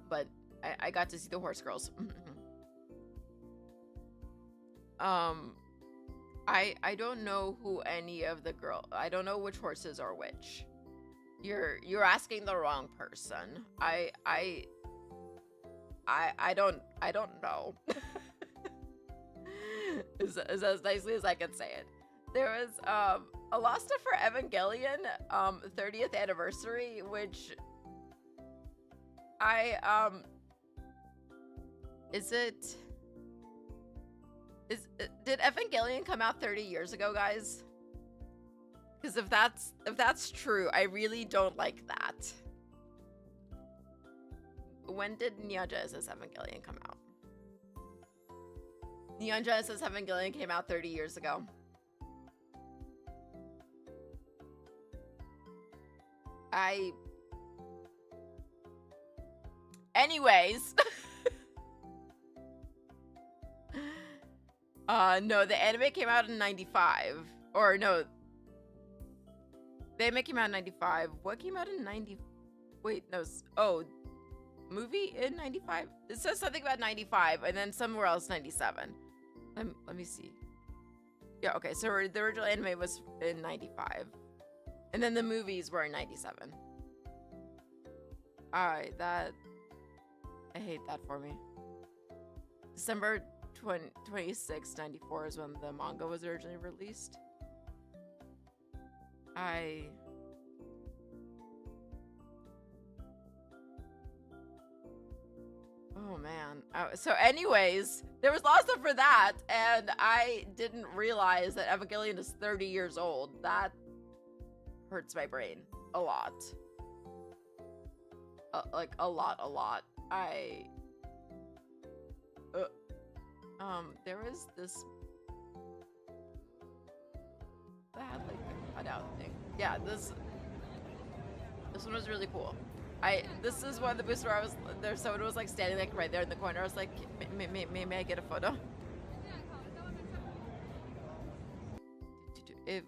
Speaker 1: But I got to see the horse girls. I don't know who any of the I don't know which horses are which. You're asking the wrong person. I don't know. is as nicely as I can say it. There was a Lost Stuff for Evangelion 30th anniversary, which did Evangelion come out 30 years ago, guys? Because if that's true, I really don't like that. When did Neon Genesis Evangelion come out? Neon Genesis Evangelion came out 30 years ago. Anyways. No, the anime came out in 95. Or no. The anime came out in 95. What came out in 90? Wait, no. Oh, movie in 95? It says something about 95 and then somewhere else 97. Let me see. Yeah, okay. So the original anime was in 95. And then the movies were in 97. Alright, I hate that for me. December 26, 94 is when the manga was originally released. Oh man. So anyways, there was lots of for that, and I didn't realize that Evangelion is 30 years old. That hurts my brain a lot. Like a lot. There was this that had like a cutout thing. Yeah, this one was really cool. This is one of the booths where I was there. Someone was like standing like right there in the corner. I was like, may I get a photo? If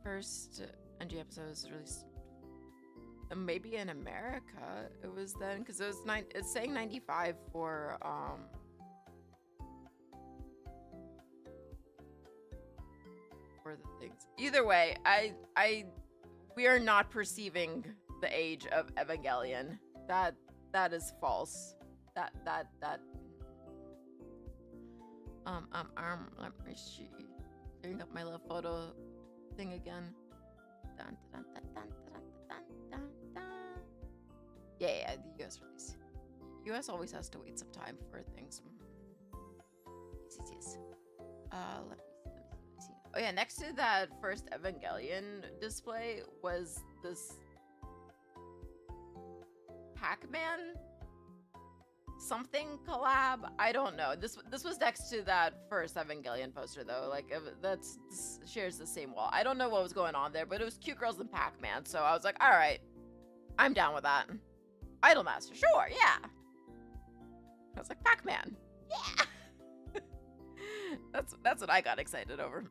Speaker 1: first NG episode was released, maybe in America it was then, because it was it's saying 95 for the things. Either way, we are not perceiving the age of Evangelion. That is false. That let me see. Getting up my little photo thing again. Dun, dun, dun, dun, dun, dun, dun, dun. Yeah, the US release. US always has to wait some time for things. Yes. Let me see. Oh yeah, next to that first Evangelion display was this Pac-Man something collab. I don't know. This was next to that first Evangelion poster though. Like this shares the same wall. I don't know what was going on there, but it was cute girls and Pac-Man. So I was like, all right, I'm down with that. Idolmaster, sure, yeah. I was like, Pac-Man, yeah. That's what I got excited over.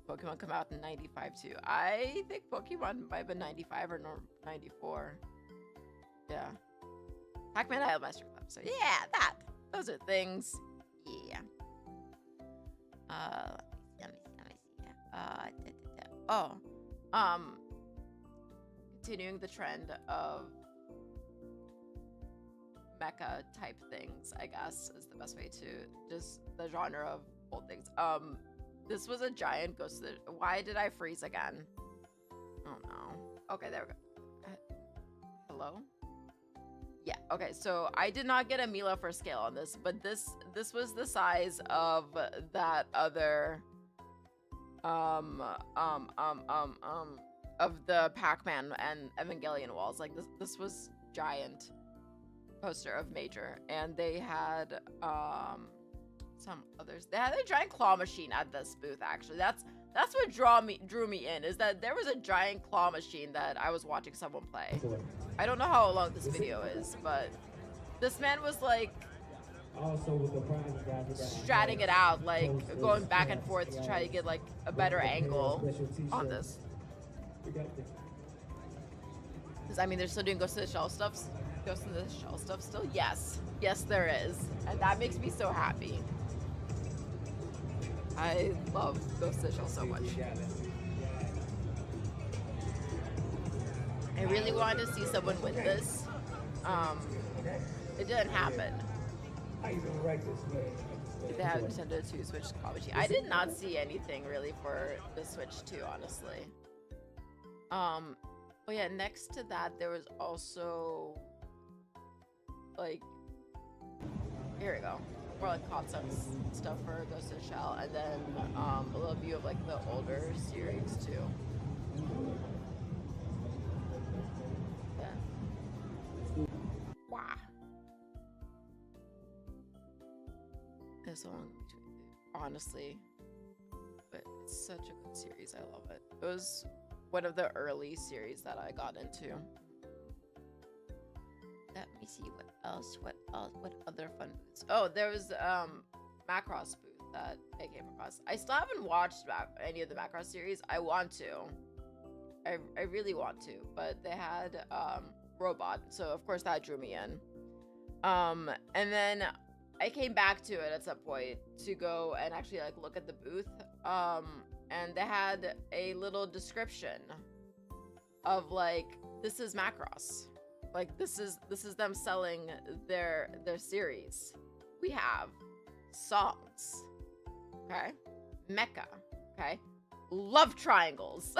Speaker 1: Pokemon come out in 95 too. I think Pokemon might have been 95 or 94. Yeah. Pac-Man Idolmaster Club. So yeah, those are things. Yeah. Let me see. Continuing the trend of mecha type things, I guess, is the best way to just the genre of old things. This was a giant ghost. Why did I freeze again? Oh no. Okay, there we go. Hello? Yeah, okay, so I did not get a Mila for scale on this, but this was the size of that other of the Pac-Man and Evangelion walls. Like this was giant poster of Major, and they had some others. They had a giant claw machine at this booth. Actually, that's what drew me in, is that there was a giant claw machine that I was watching someone play. I don't know how long this video is, but this man was like
Speaker 2: Also with the prize guys,
Speaker 1: stratting it out, like going back and forth to try to get like a better angle on this. Because I mean, they're still doing Ghost in the Shell stuff. Ghost in the Shell stuff still. Yes, yes, there is, and that makes me so happy. I love Ghost in the Shell so much. I really wanted to see someone win this. It didn't happen. They have Nintendo 2 Switch Kawachi. I did not see anything really for the Switch 2, honestly. But yeah, next to that, there was also like, here we go. More like concepts stuff for Ghost in the Shell, and then a little view of like the older series too. Yeah. Wow. This one, honestly, but it's such a good series. I love it. It was one of the early series that I got into. Let me see what else. What other fun booths? Oh, there was Macross booth that I came across. I still haven't watched any of the Macross series. I want to. I really want to, but they had Robot, so of course that drew me in. And then I came back to it at some point to go and actually like look at the booth. And they had a little description of like, this is Macross. Like this is them selling their series. We have songs, okay, mecha, okay, love triangles.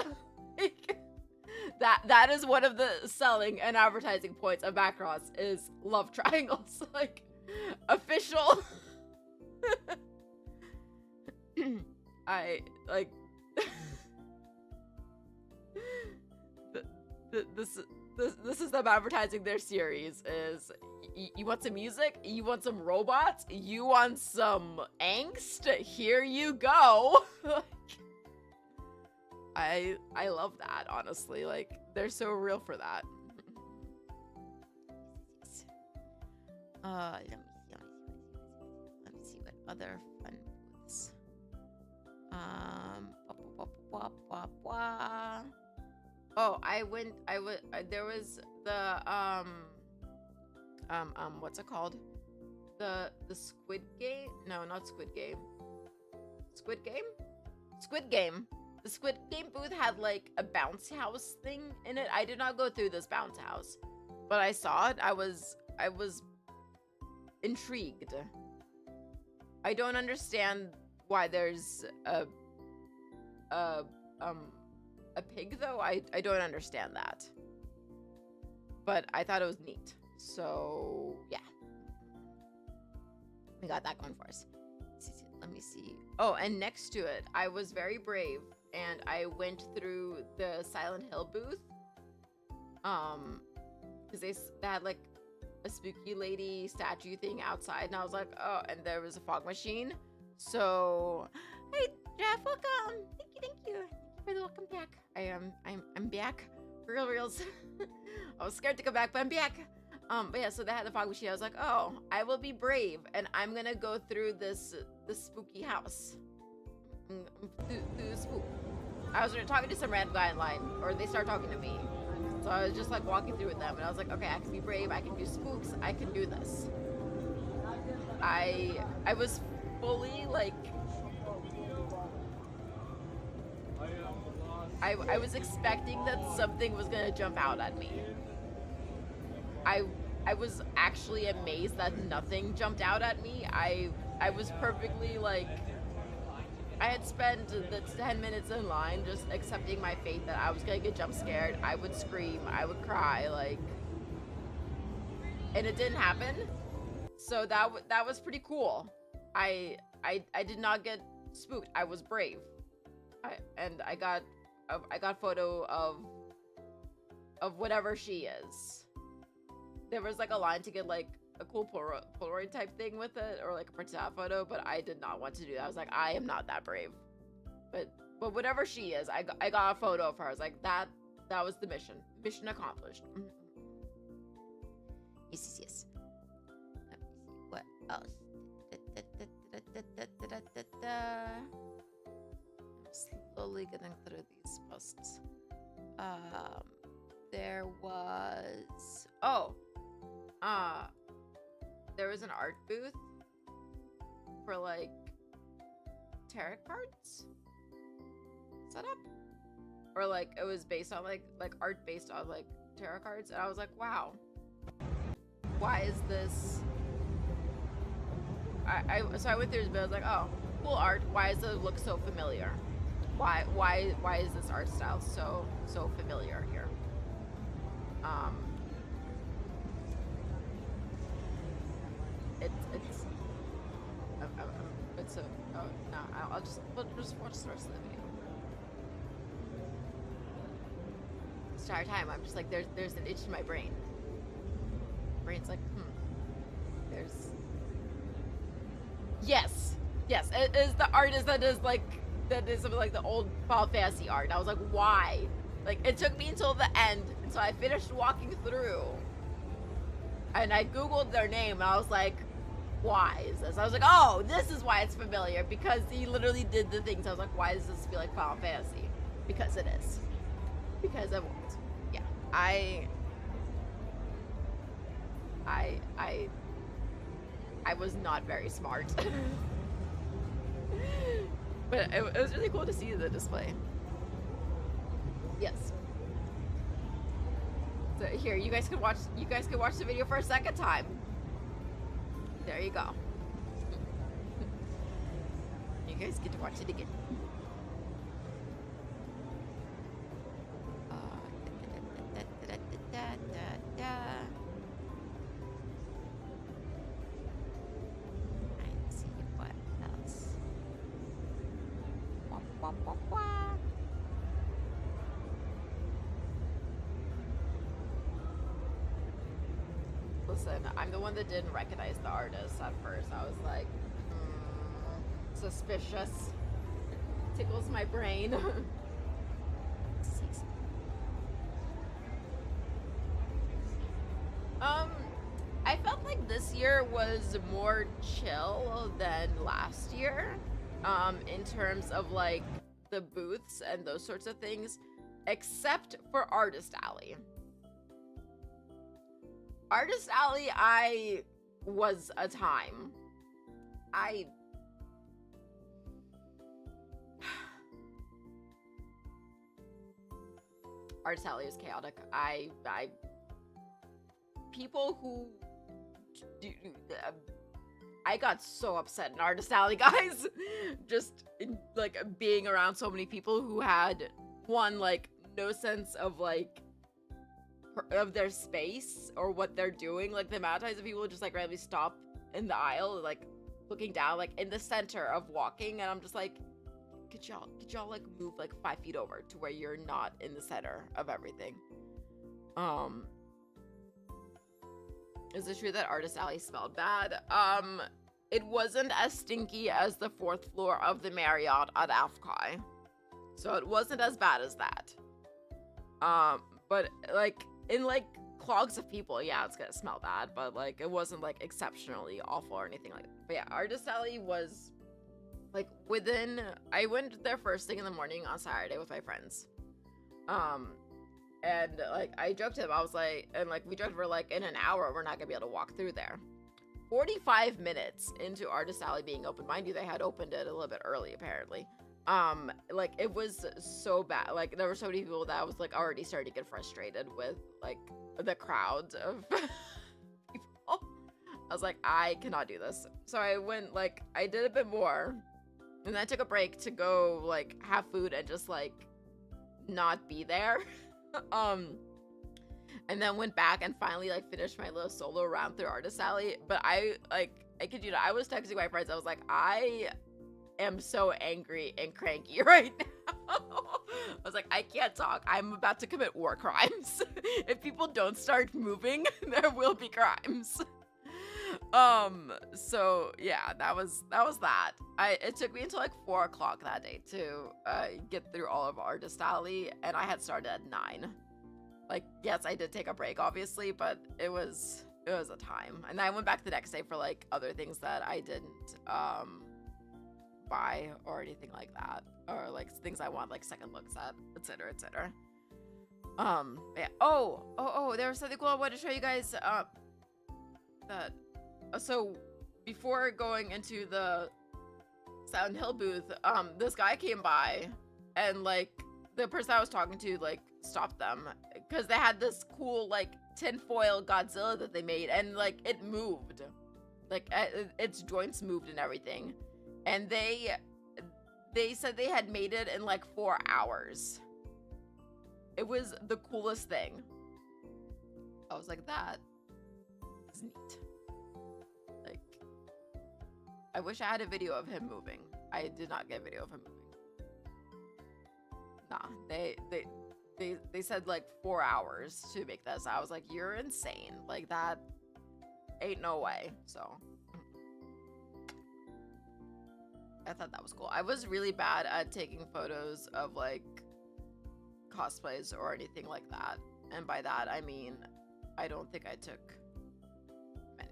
Speaker 1: that is one of the selling and advertising points of Macross is love triangles. Like official. I like this is them advertising their series. Is you want some music, you want some robots, you want some angst, here you go. I love that, honestly. Like they're so real for that. Let me see what other fun booths. Oh, there was the what's it called? The Squid Game? No, not Squid Game. Squid Game? Squid Game. The Squid Game booth had like a bounce house thing in it. I did not go through this bounce house, but I saw it. I was intrigued. I don't understand why there's a pig though. I don't understand that, but I thought it was neat. So yeah, we got that going for us. Let me see. Oh, and next to it, I was very brave and I went through the Silent Hill booth. Because they had like a spooky lady statue thing outside, and I was like, oh, and there was a fog machine. So, hey Jeff, welcome. Thank you for the welcome back. I'm back for reals. I was scared to come back, but I'm back. But yeah, so they had the fog machine. I was like, oh, I will be brave, and I'm gonna go through this spooky house. Through the spook. I was talking to some random guy in line, or they started talking to me. So I was just like walking through with them, and I was like, okay, I can be brave, I can do spooks, I can do this. I was fully like, I was expecting that something was gonna jump out at me. I was actually amazed that nothing jumped out at me. I was perfectly like, I had spent the 10 minutes in line just accepting my fate that I was gonna get jump scared. I would scream, I would cry, like, and it didn't happen. So that was pretty cool. I did not get spooked. I was brave. I got a photo of whatever she is. There was like a line to get like a cool Polaroid type thing with it, or like a printed out photo, but I did not want to do that. I was like, I am not that brave. But whatever she is, I got a photo of her. I was like, that was the mission. Mission accomplished. Yes. What else? I'm slowly getting through these posts. There was there was an art booth for like tarot cards set up, or like it was based on like art based on like tarot cards, and I was like, wow, why is this? So I went through this, but I was like, oh, cool art. Why does it look so familiar? Why is this art style so familiar here? It's a oh no, we'll just watch the rest of the video. This entire time I'm just like, there's an itch in my brain. Brain's like, there's yes, it is the artist that is something like the old Final Fantasy art. I was like, why? Like, it took me until the end, until I finished walking through, and I googled their name, and I was like, why is this? I was like, oh, this is why it's familiar, because he literally did the things. I was like, why does this feel like Final Fantasy? Because it is. Because it won't. Yeah, I was not very smart. But it was really cool to see the display. Yes. So here, you guys can watch the video for a second time. There you go. You guys get to watch it again. Listen, I'm the one that didn't recognize the artist at first. I was like, suspicious. Tickles my brain. I felt like this year was more chill than last year, in terms of like the booths and those sorts of things, except for Artist Alley. Artist Alley, I was a time. Artist Alley is chaotic. People who I got so upset in Artist Alley, guys. Just like being around so many people who had like no sense of like of their space or what they're doing. Like the amount of times that people just like randomly stop in the aisle, like looking down, like in the center of walking, and I'm just like, could y'all like move like 5 feet over to where you're not in the center of everything? Is it true that Artist Alley smelled bad? It wasn't as stinky as the 4th floor of the Marriott at AFCOI, so it wasn't as bad as that. But like in like clogs of people, yeah, it's gonna smell bad, but like it wasn't like exceptionally awful or anything like that. But yeah, Artist Alley was like I went there first thing in the morning on Saturday with my friends. And like I joked to them, I was like, and like we joked for like in an hour we're not gonna be able to walk through there. 45 minutes into Artist Alley being open, mind you, they had opened it a little bit early apparently. Like it was so bad. Like there were so many people that I was like already starting to get frustrated with like the crowd of people. I was like, I cannot do this. So I went like I did a bit more, and then I took a break to go like have food and just like not be there. And then went back and finally like finished my little solo round through Artist Alley. But I kid you not, I was texting my friends. I was like, I am so angry and cranky right now. I was like, I can't talk. I'm about to commit war crimes. If people don't start moving, there will be crimes. So yeah, that was that. It took me until like 4 o'clock that day to get through all of Artist Alley, and I had started at 9. Like, yes, I did take a break, obviously, but it was it was a time. And I went back the next day for like other things that I didn't buy or anything like that, or like things I want like second looks at, etc., etc. Yeah. Oh, there was something cool I wanted to show you guys. That so before going into the Silent Hill booth, this guy came by, and like the person I was talking to like stopped them because they had this cool like tinfoil Godzilla that they made, and like it moved, like its joints moved and everything, and they said they had made it in like 4 hours. It was the coolest thing. I was like, that is neat. Like, I wish I had a video of him moving. I did not get a video of him moving. Nah, they said like 4 hours to make this. I was like, you're insane. Like, that ain't no way. So I thought that was cool. I was really bad at taking photos of like cosplays or anything like that, and by that I mean I don't think I took many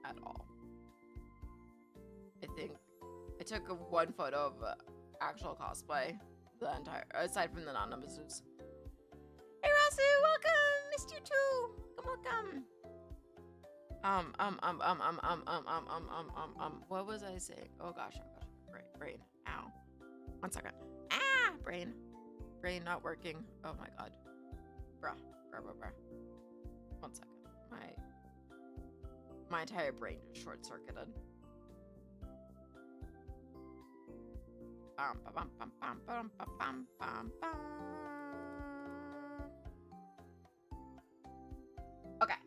Speaker 1: at all. I think I took one photo of actual cosplay the entire, aside from the non-numbers. Hey Rasu, welcome! Missed you too. Welcome. What was I saying? Oh gosh, brain. Ow. 1 second. Brain not working. Oh my god. Bruh. 1 second. My entire brain just short-circuited.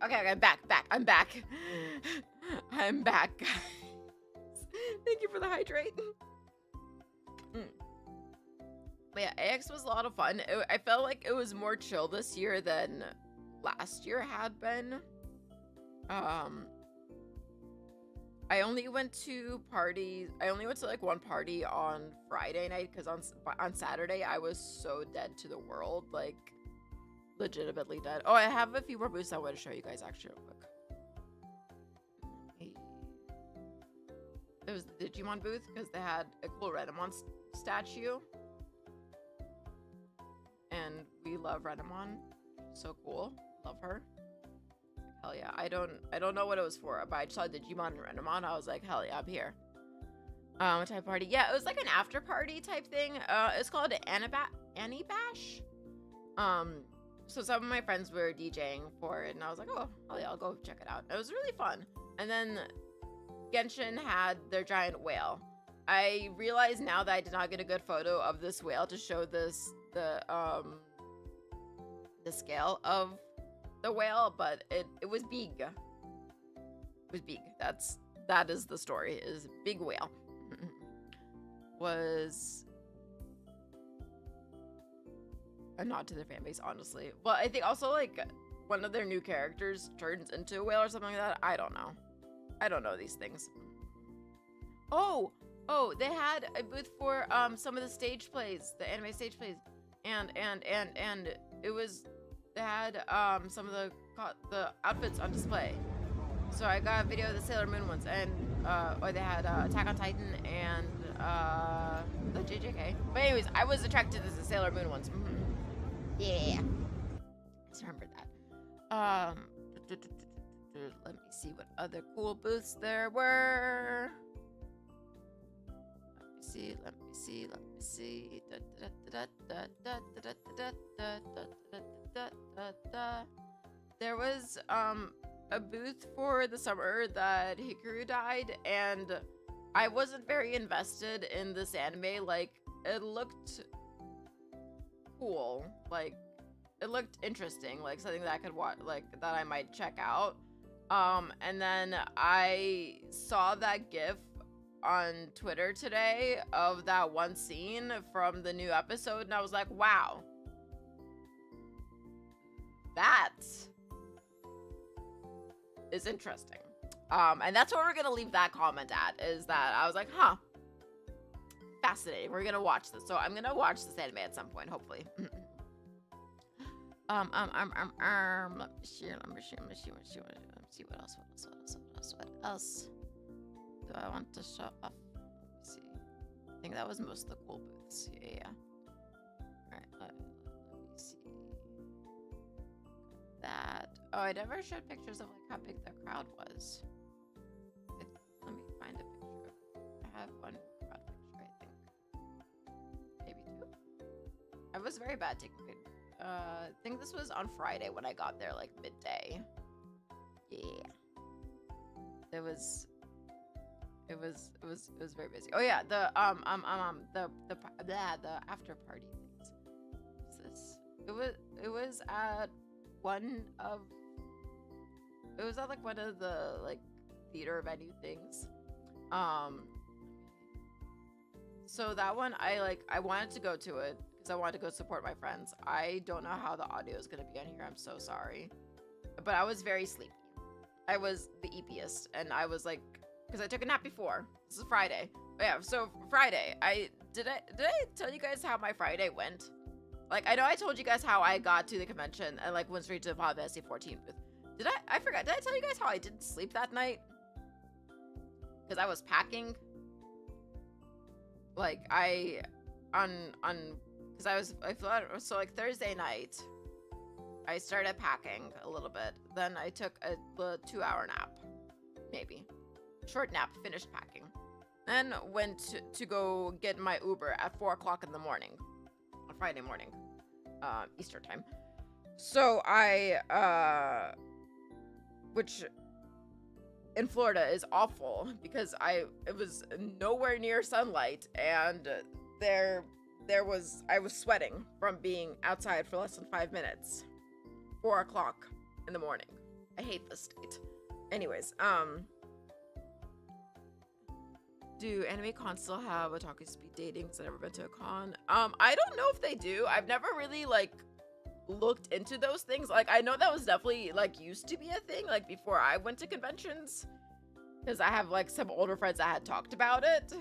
Speaker 1: Okay, back. I'm back. I'm back, guys. Thank you for the hydrate. But yeah, AX was a lot of fun. I felt like it was more chill this year than last year had been. I only went to parties. I only went to like one party on Friday night because on Saturday I was so dead to the world, like legitimately dead. Oh, I have a few more booths I want to show you guys actually real quick. It was the Digimon booth because they had a cool Renamon statue. And we love Renamon. So cool. Love her. Hell yeah. I don't know what it was for, but I saw Digimon and Renamon. I was like, hell yeah, I'm here. What type of party? Yeah, it was like an after party type thing. It's called Annie Bash. So some of my friends were DJing for it, and I was like, oh, hell yeah, I'll go check it out. It was really fun. And then Genshin had their giant whale. I realize now that I did not get a good photo of this whale to show the scale of the whale, but it was big. It was big. That is the story, is big whale. Was a nod to their fan base, honestly. Well, I think also like one of their new characters turns into a whale or something like that. I don't know. I don't know these things. Oh, they had a booth for some of the stage plays, the anime stage plays, and it was, they had some of the outfits on display. So I got a video of the Sailor Moon ones, and or they had Attack on Titan and the JJK. But anyways, I was attracted to the Sailor Moon ones. Yeah, just remembered that. Let me see what other cool booths there were. Let me see. There was a booth for the summer that Hikaru died, and I wasn't very invested in this anime. Like, it looked cool, like it looked interesting, like something that I could watch, like that I might check out. And then I saw that GIF on Twitter today of that one scene from the new episode, and I was like, wow, that is interesting. And that's where we're gonna leave that comment at, is that I was like, huh, fascinating. We're gonna watch this. So I'm gonna watch this anime at some point, hopefully. Let me see. see what else. What else do I want to show off? Let me see. I think that was most of the cool booths. Yeah. All right. Let me see. That. Oh, I never showed pictures of like how big the crowd was. Let me find a picture. I have one crowd picture, I think. Maybe two. I was very bad taking pictures. I think this was on Friday when I got there, like midday. Yeah. It was very busy. Oh yeah, the after party things. What's this? It was at like one of the like theater venue things. So that one I wanted to go to it because I wanted to go support my friends. I don't know how the audio is gonna be on here. I'm so sorry, but I was very sleepy. I was the eepiest, and I was like, because I took a nap before. This is Friday. But yeah, so Friday, did I tell you guys how my Friday went? Like, I know I told you guys how I got to the convention and like went straight to the Final Fantasy 14 booth. I forgot. Did I tell you guys how I didn't sleep that night? Because I was packing. Like so like Thursday night, I started packing a little bit. Then I took a 2-hour nap, maybe. Short nap, finished packing. Then went to go get my Uber at 4 o'clock in the morning, on Friday morning, Easter time. So which in Florida is awful because it was nowhere near sunlight, and I was sweating from being outside for less than 5 minutes. 4 o'clock in the morning. I hate this state. Anyways, do anime cons still have otaku speed dating? Because I've never been to a con. I don't know if they do. I've never really like looked into those things. Like, I know that was definitely like used to be a thing like before I went to conventions, because I have like some older friends that had talked about it,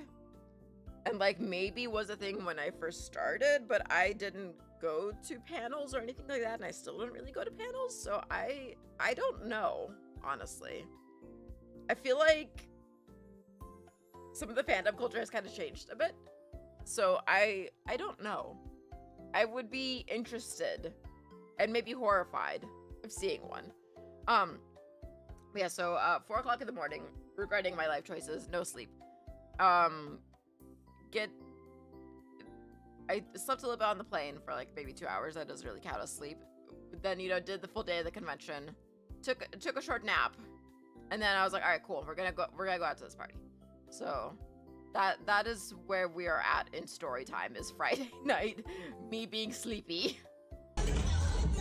Speaker 1: and like maybe was a thing when I first started, but I didn't go to panels or anything like that, and I still don't really go to panels, so I don't know, honestly. I feel like some of the fandom culture has kind of changed a bit, so I don't know. I would be interested and maybe horrified of seeing one. Yeah, so 4 o'clock in the morning, regretting my life choices, no sleep. I slept a little bit on the plane for like maybe 2 hours. That doesn't really count as sleep. Then, did the full day of the convention, took a short nap, and then I was like, all right, cool, we're gonna go out to this party. So that is where we are at in story time, is Friday night, me being sleepy.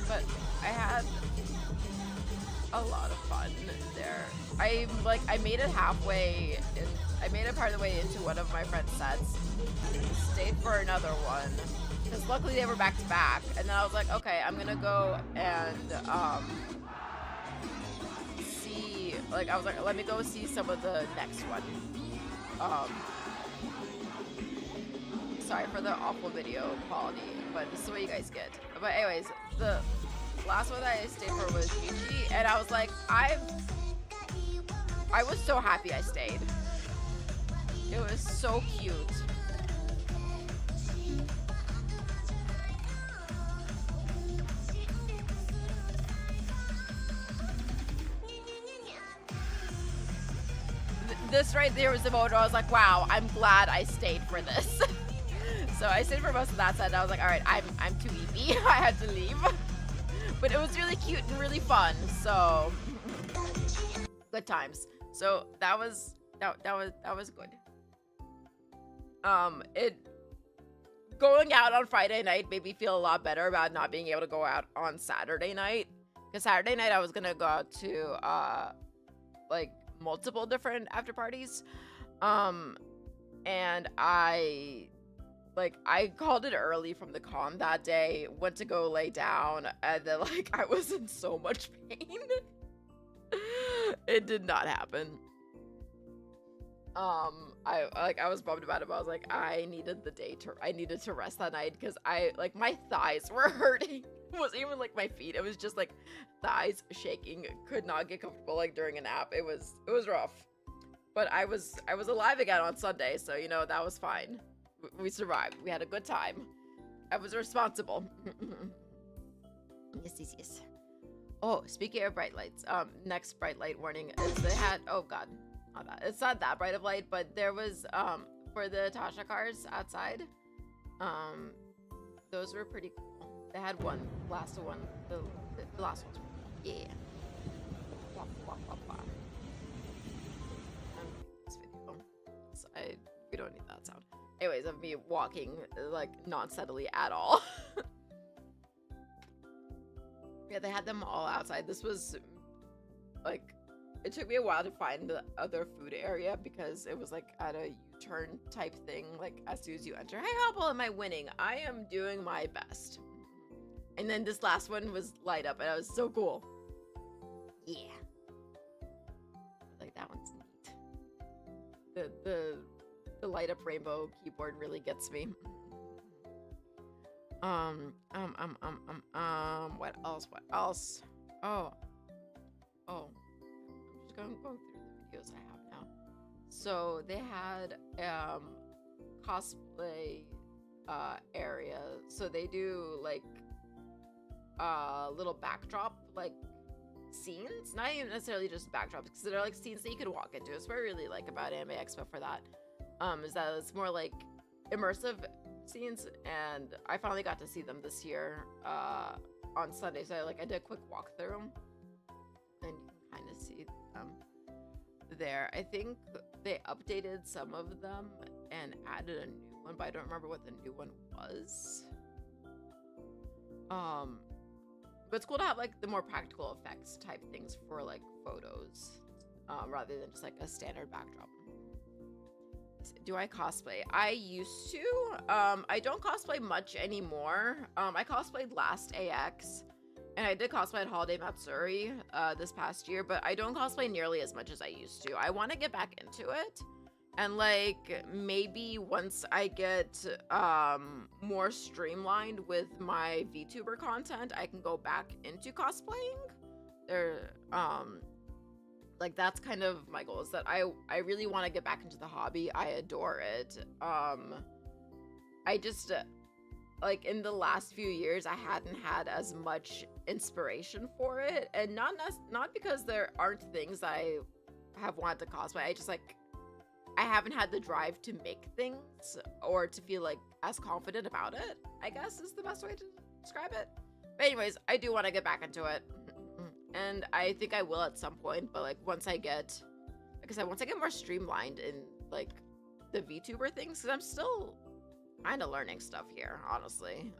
Speaker 1: But I had a lot of fun there. I made it halfway, I made it part of the way into one of my friend's sets, stayed for another one, because luckily they were back to back, and then I was like, okay, I'm gonna go and see, like, I was like, let me go see some of the next one. Sorry for the awful video quality, but this is what you guys get. But anyways, the last one that I stayed for was Ichi, and I was like, I was so happy I stayed. It was so cute. This right there was the moment where I was like, wow, I'm glad I stayed for this. So I stayed for most of that set, and I was like, all right, I'm too eepy. I had to leave. But it was really cute and really fun, so good times. So that was good. It going out on Friday night made me feel a lot better about not being able to go out on Saturday night. Because Saturday night I was gonna go out to like multiple different after parties. And I called it early from the con that day, went to go lay down, and then like I was in so much pain. It did not happen. I was bummed about it, but I was like, I needed to rest that night, because my thighs were hurting. It wasn't even like my feet. It was just like thighs shaking. Could not get comfortable like during a nap. It was rough. But I was alive again on Sunday, so you know that was fine. We survived. We had a good time. I was responsible. Yes. Oh, speaking of bright lights, next bright light warning is they had, oh god, not that. It's not that bright of light, but there was for the Tasha cars outside, those were pretty cool. They had the last one. Yeah. This video. So we don't need that sound. Anyways, of me walking like not steadily at all. Yeah, they had them all outside. This was like, it took me a while to find the other food area because it was like at a U-turn type thing. Like as soon as you enter, hey, how well am I winning? I am doing my best. And then this last one was light up and it was so cool. Yeah. Like that one's neat. The light up rainbow keyboard really gets me. What else? Oh. I'm just going through the videos I have now. So they had cosplay area. So they do like little backdrop like scenes, not even necessarily just backdrops, because they're like scenes that you could walk into. It's what I really like about Anime Expo for that. Is that it's more like immersive scenes, and I finally got to see them this year on Sunday. So I did a quick walkthrough, and you can kind of see them there. I think they updated some of them and added a new one, but I don't remember what the new one was. But it's cool to have like the more practical effects type things for like photos, rather than just like a standard backdrop. Do I cosplay? I used to. I don't cosplay much anymore. I cosplayed last AX, and I did cosplay at Holiday Matsuri this past year, but I don't cosplay nearly as much as I used to. I want to get back into it, and like maybe once I get more streamlined with my VTuber content, I can go back into cosplaying. Like that's kind of my goal, is that I really want to get back into the hobby. I adore it. I just like in the last few years I hadn't had as much inspiration for it, and not because there aren't things that I have wanted to cosplay. I just like I haven't had the drive to make things or to feel like as confident about it, I guess is the best way to describe it. But anyways, I do want to get back into it. And I think I will at some point, but like once I get more streamlined in like the VTuber things, because I'm still kind of learning stuff here, honestly.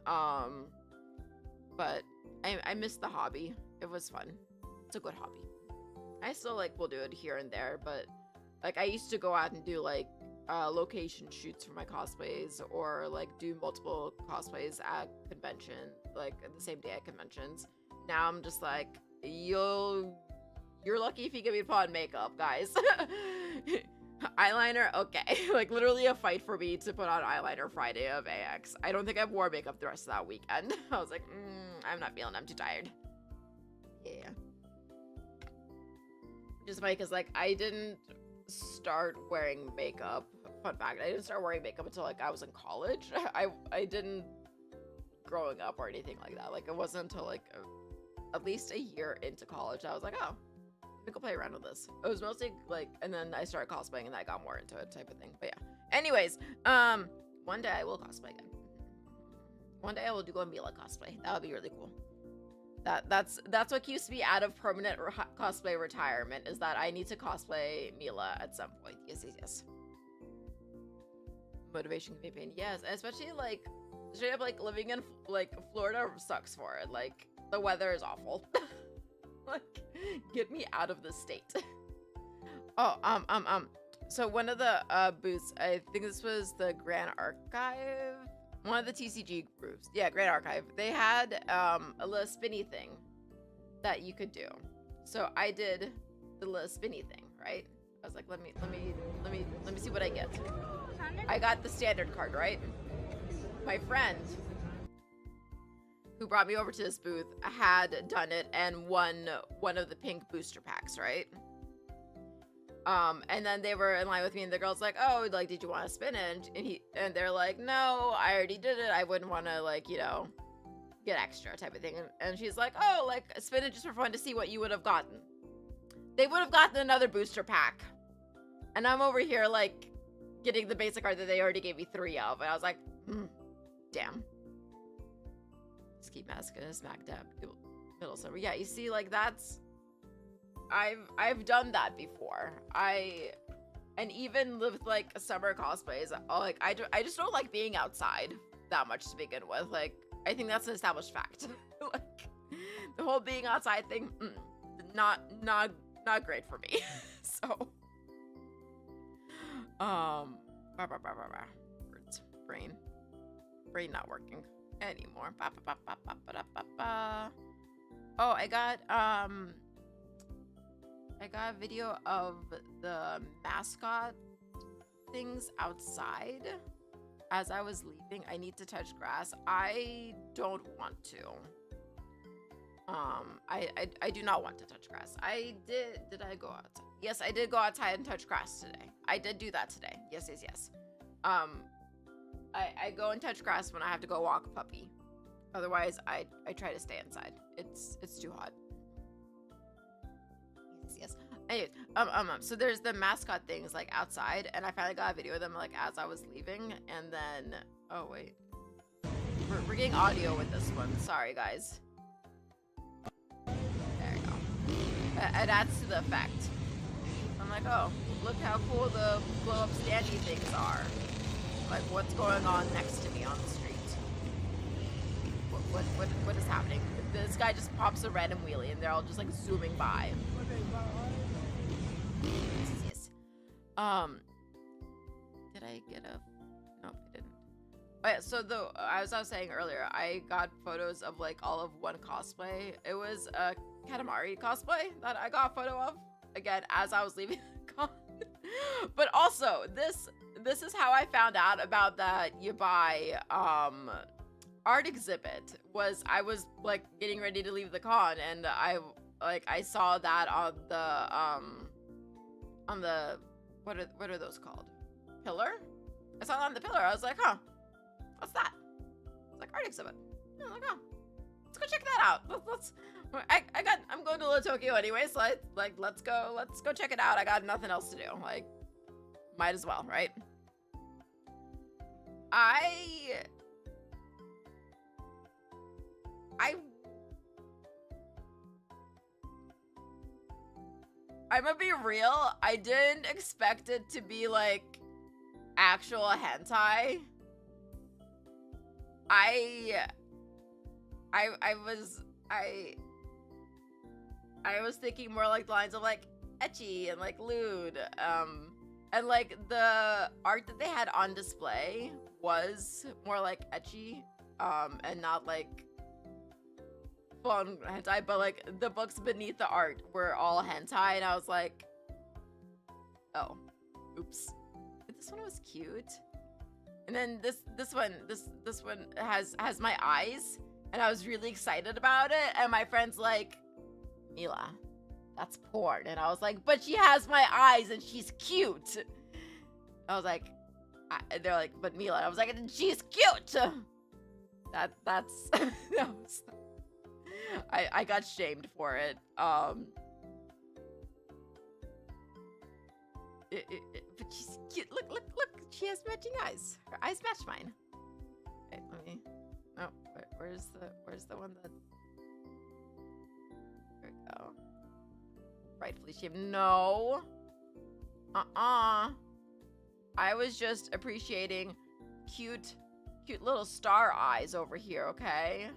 Speaker 1: But I miss the hobby. It was fun. It's a good hobby. I still like will do it here and there, but like I used to go out and do like location shoots for my cosplays, or like do multiple cosplays at convention, like at the same day at conventions. Now I'm just like, you're lucky if you get me to put on makeup, guys. Eyeliner, okay. Like literally a fight for me to put on eyeliner Friday of AX. I don't think I wore makeup the rest of that weekend. I was like, I'm not feeling, I'm too tired. Yeah. Just funny because like I didn't start wearing makeup. Fun fact, I didn't start wearing makeup until like I was in college. I didn't growing up or anything like that. Like it wasn't until like at least a year into college I was like, oh, let me go play around with this. It was mostly like, and then I started cosplaying and I got more into it type of thing. But yeah, anyways, one day I will cosplay again. One day I will do a Mila cosplay. That would be really cool. That's what keeps me out of permanent cosplay retirement, is that I need to cosplay Mila at some point. Yes. Motivation can be pain. Yes, especially like straight up like living in like Florida sucks for it. Like the weather is awful. Like get me out of the state. Oh, so one of the booths, I think this was the Grand Archive, one of the TCG groups. Yeah, Grand Archive. They had a little spinny thing that you could do. So I did the little spinny thing, right? I was like, let me see what I get. I got the standard card, right? My friend, who brought me over to this booth, had done it and won one of the pink booster packs, right? And then they were in line with me, and the girl's like, "Oh, like, did you want to spin it?" And they're like, "No, I already did it. I wouldn't want to, like, you know, get extra type of thing." And she's like, "Oh, like, spin it just for fun to see what you would have gotten." They would have gotten another booster pack, and I'm over here like getting the basic card that they already gave me 3 of, and I was like, damn. Ski mask and a smack dab middle summer. Yeah, you see, like, that's I've done that before. And even with like summer cosplays, like I just don't like being outside that much to begin with. Like, I think that's an established fact. Like, the whole being outside thing, not great for me. So, words, brain not working anymore. Oh, I got a video of the mascot things outside as I was leaving. I need to touch grass. I don't want to. I do not want to touch grass. Did I go outside? Yes, I did go outside and touch grass today. I did do that today. Yes. I go and touch grass when I have to go walk a puppy. Otherwise, I try to stay inside. It's too hot. Yes. Anyways, so there's the mascot things like outside, and I finally got a video of them like as I was leaving, and then oh wait, we're getting audio with this one. Sorry guys. There you go. It adds to the effect. I'm like, oh, look how cool the blow up standy things are. Like, what's going on next to me on the street? What is happening? This guy just pops a random wheelie, and they're all just like zooming by. Yes. Did I get a? Nope, I didn't. Oh yeah, so as I was saying earlier, I got photos of like all of one cosplay. It was a Katamari cosplay that I got a photo of again as I was leaving the con. But also, this is how I found out about that Yabai art exhibit. I was like getting ready to leave the con, and I saw that on the what are those called? Pillar? I saw it on the pillar. I was like, huh, what's that? It's like art exhibit. I'm like, oh, let's go check that out. I'm going to Little Tokyo anyway, so let's go check it out. I got nothing else to do. Like, might as well, right? I'm gonna be real, I didn't expect it to be like actual hentai. I was thinking more like the lines of like ecchi and like lewd, and like the art that they had on display was more like ecchi, and not like fun hentai, but like the books beneath the art were all hentai, and I was like, oh, oops. But this one was cute. And then this one has my eyes, and I was really excited about it, and my friend's like, Mila, that's porn. And I was like, but she has my eyes and she's cute. I was like, they're like, but Mila. I was like, she's cute. That's that was, I got shamed for it. But she's cute. Look. She has matching eyes. Her eyes match mine. Okay, let me. Oh, where's the one that? There we go. Rightfully shamed. No. I was just appreciating cute little star eyes over here. Okay.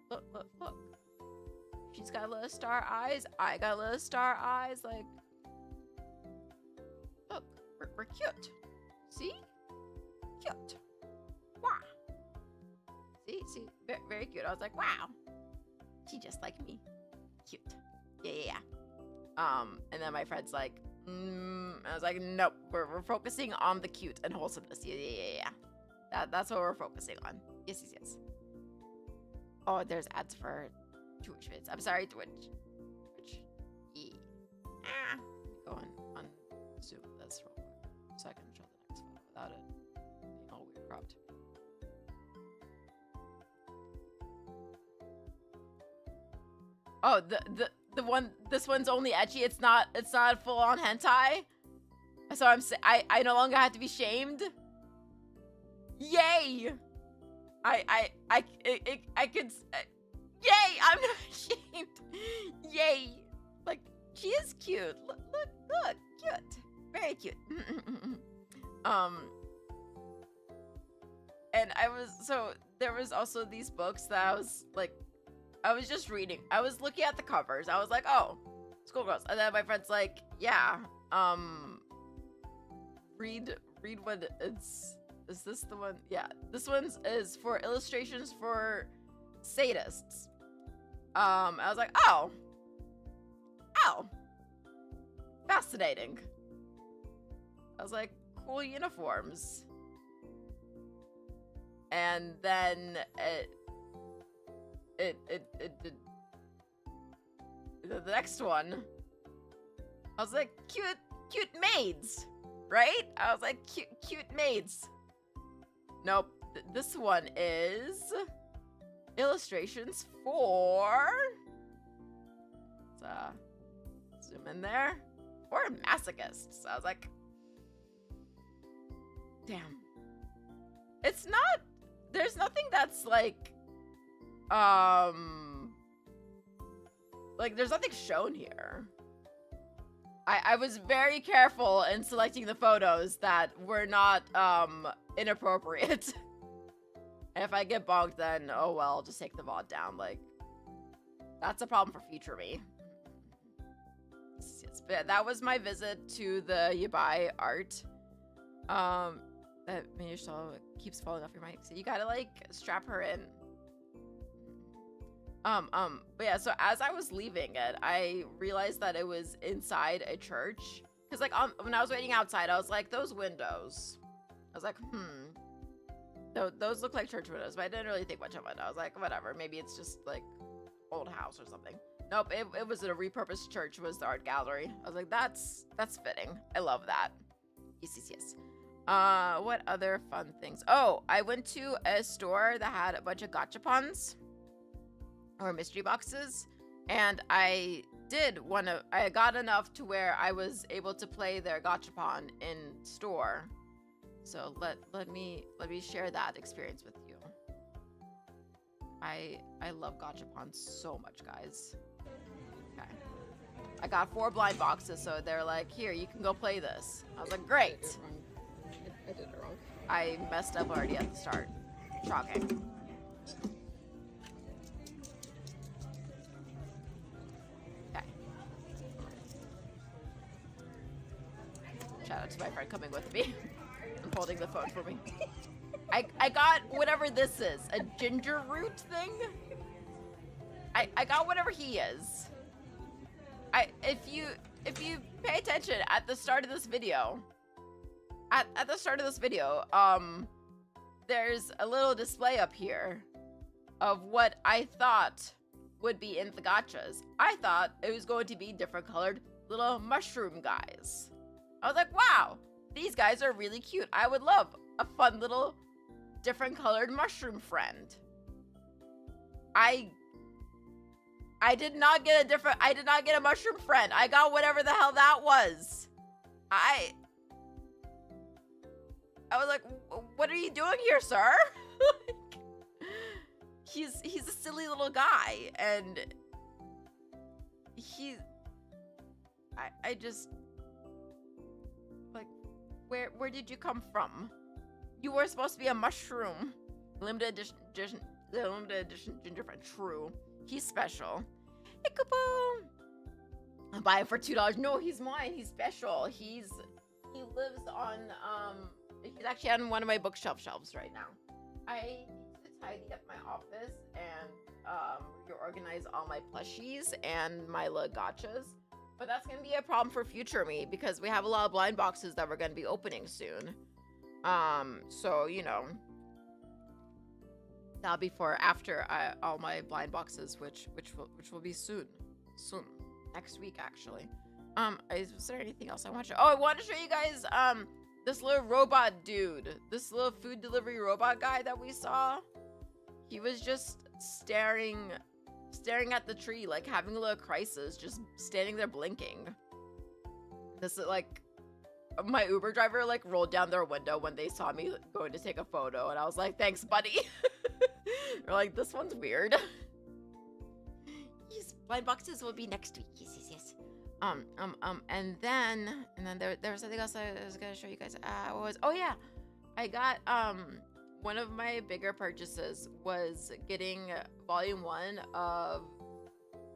Speaker 1: Look. She's got little star eyes. I got little star eyes. Like, look, we're cute. See? Cute. Wow. See? Very cute. I was like, wow. She just like me. Cute. Yeah. And then my friend's like, I was like, nope. We're focusing on the cute and wholesomeness. Yeah. That's what we're focusing on. Yes. Oh, there's ads for Twitch vids. I'm sorry, Twitch. Go on zoom this real quick so I can show the next photo without it being all weird cropped. Oh, the one, this one's only ecchi. It's not full on hentai. So I no longer have to be shamed. Yay! I could. Yay! I'm not ashamed. Yay! Like, she is cute. Look, cute. Very cute. And there was also these books that I was like, I was just reading. I was looking at the covers. I was like, oh, schoolgirls. And then my friend's like, yeah, read what it's. Is this the one? Yeah, this one's is for illustrations for sadists. I was like, oh, fascinating. I was like, cool uniforms. And then it the next one, I was like, cute maids, right? I was like, cute maids. Nope. This one is illustrations for, let's zoom in there, for masochists. I was like, damn. It's not, there's nothing that's like there's nothing shown here. I was very careful in selecting the photos that were not inappropriate. And if I get bonked, then oh well, I'll just take the VOD down. Like, that's a problem for future me. But that was my visit to the Yabai art. That Miyoshito keeps falling off your mic, so you gotta like strap her in. But yeah, so as I was leaving it, I realized that it was inside a church. Cause like when I was waiting outside, I was like, those windows. I was like, those look like church windows, but I didn't really think much of it. I was like, whatever, maybe it's just like old house or something. Nope, it was a repurposed church, was the art gallery. I was like, that's fitting. I love that. Yes. What other fun things? Oh, I went to a store that had a bunch of gachapons or mystery boxes, and I got enough to where I was able to play their gachapon in store. So let me share that experience with you. I love gachapons so much, guys. Okay. I got 4 blind boxes, so they're like, here, you can go play this. I was like, great.
Speaker 3: I did it wrong.
Speaker 1: I messed up already at the start. Shocking. Okay. Shout out to my friend coming with me. I'm holding the phone for me. I got whatever this is. A ginger root thing? I got whatever he is. If you pay attention at the start of this video, there's a little display up here of what I thought would be in the gachas. I thought it was going to be different colored little mushroom guys. I was like, wow, these guys are really cute. I would love a fun little different colored mushroom friend. I did not get a mushroom friend. I got whatever the hell that was. I was like, what are you doing here, sir? He's a silly little guy, and I just like, where did you come from? You were supposed to be a mushroom. Limited edition gingerbread. True. He's special. Ikubo! I'll buy it for $2. No, he's mine. He's special. He lives on he's actually on one of my bookshelf shelves right now. I need to tidy up my office and reorganize all my plushies and my little gachas. But that's gonna be a problem for future me because we have a lot of blind boxes that we're gonna be opening soon. So you know, That'll be for after all my blind boxes, which will be soon, next week actually. Is there anything else I want to show? Oh, I want to show you guys this little robot dude, this little food delivery robot guy that we saw. He was just staring at the tree, like having a little crisis, just standing there blinking. This is like my Uber driver like rolled down their window when they saw me going to take a photo, and I was like, "Thanks, buddy." They're like, "This one's weird." Yes, blind boxes will be next week. Yes. And then there was something else I was gonna show you guys. I got one of my bigger purchases was getting volume 1 of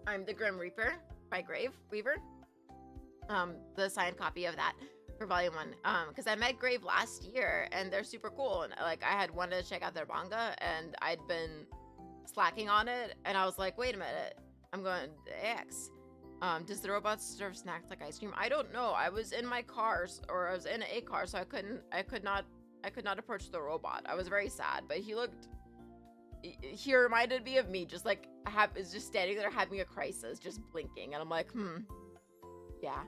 Speaker 1: I'm the Grim Reaper by Grave Weaver. The signed copy of that for volume 1. Because I met Grave last year and they're super cool, and like I had wanted to check out their manga and I'd been slacking on it, and I was like, wait a minute, I'm going to X. Does the robot serve snacks like ice cream? I don't know. I was in my car, or I was in a car, so I could not approach the robot. I was very sad, but he reminded me of me, just like is just standing there having a crisis, just blinking, and I'm like, yeah.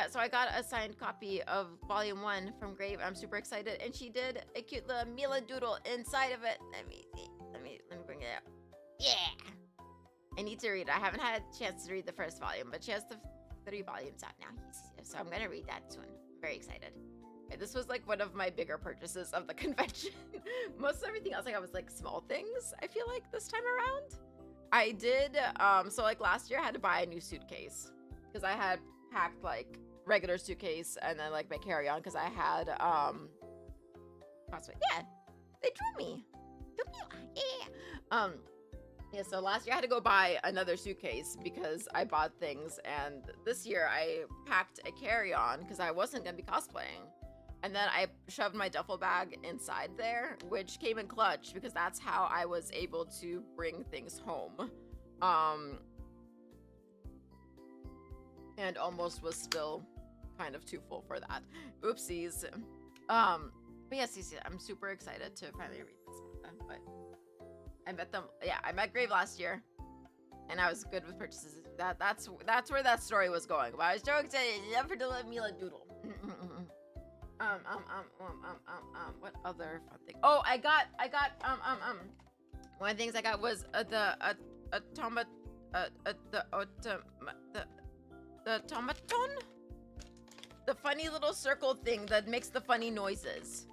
Speaker 1: So I got a signed copy of volume 1 from Grave. I'm super excited, and she did a cute little Mila doodle inside of it. Let me bring it up. Yeah. I need to read it. I haven't had a chance to read the first volume, but she has the 3 volumes out now. So I'm gonna read that soon. Very excited. Okay, this was like one of my bigger purchases of the convention. Most of everything else I got was like small things, I feel like, this time around. I did, so like last year I had to buy a new suitcase because I had packed like regular suitcase and then like my carry-on because I had, yeah, they drew me. Yeah. Yeah, so last year I had to go buy another suitcase because I bought things, and this year I packed a carry-on because I wasn't gonna be cosplaying. And then I shoved my duffel bag inside there, which came in clutch because that's how I was able to bring things home. And almost was still kind of too full for that. Oopsies. But yes, I'm super excited to finally read this manga, but I met them. Yeah, I met Grave last year, and I was good with purchases. That's where that story was going. But I was so excited for the Mila doodle. What other fun thing? Oh, I got one of the things I got was the automaton, the funny little circle thing that makes the funny noises.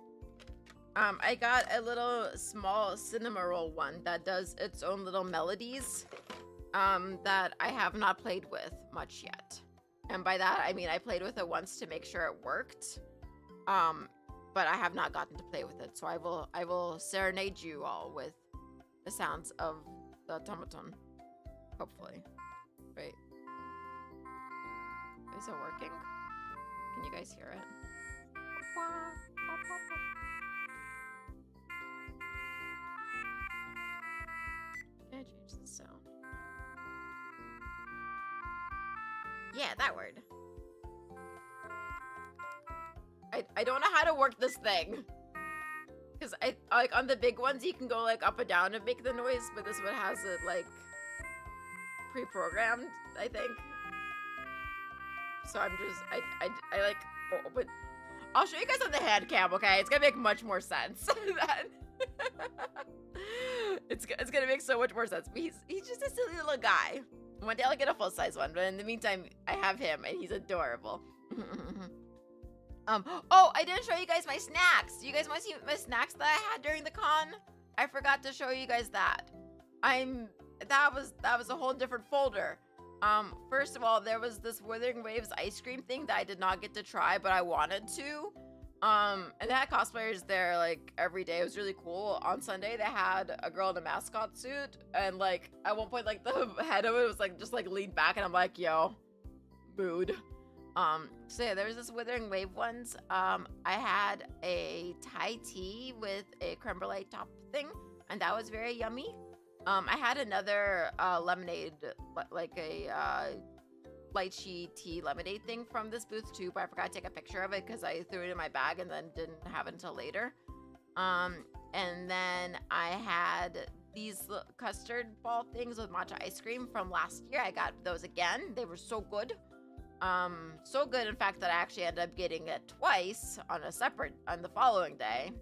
Speaker 1: I got a little small cinema roll one that does its own little melodies that I have not played with much yet. And by that, I mean I played with it once to make sure it worked. But I have not gotten to play with it. So I will serenade you all with the sounds of the automaton. Hopefully. Wait. Is it working? Can you guys hear it? Can I change the sound? Yeah, that word. I don't know how to work this thing. Because I like on the big ones you can go like up and down and make the noise, but this one has it like pre-programmed, I think. So I'm just I like but I'll show you guys on the hand cam, okay? It's gonna make much more sense. It's gonna make so much more sense. But he's just a silly little guy. One day I'll get a full size one, but in the meantime I have him and he's adorable. Oh, I didn't show you guys my snacks. You guys want to see my snacks that I had during the con? I forgot to show you guys that. That was a whole different folder. First of all, there was this Wuthering Waves ice cream thing that I did not get to try, but I wanted to. And they had cosplayers there like every day. It was really cool. On Sunday, they had a girl in a mascot suit, and like at one point, like the head of it was like just like leaned back, and I'm like, yo, mood. So yeah, there was this Wuthering Wave ones. I had a Thai tea with a creme brulee top thing, and that was very yummy. I had another lemonade, like a lychee tea lemonade thing from this booth too, but I forgot to take a picture of it because I threw it in my bag and then didn't have it until later. And then I had these custard ball things with matcha ice cream from last year. I got those again. They were so good. So good, in fact, that I actually ended up getting it twice on the following day.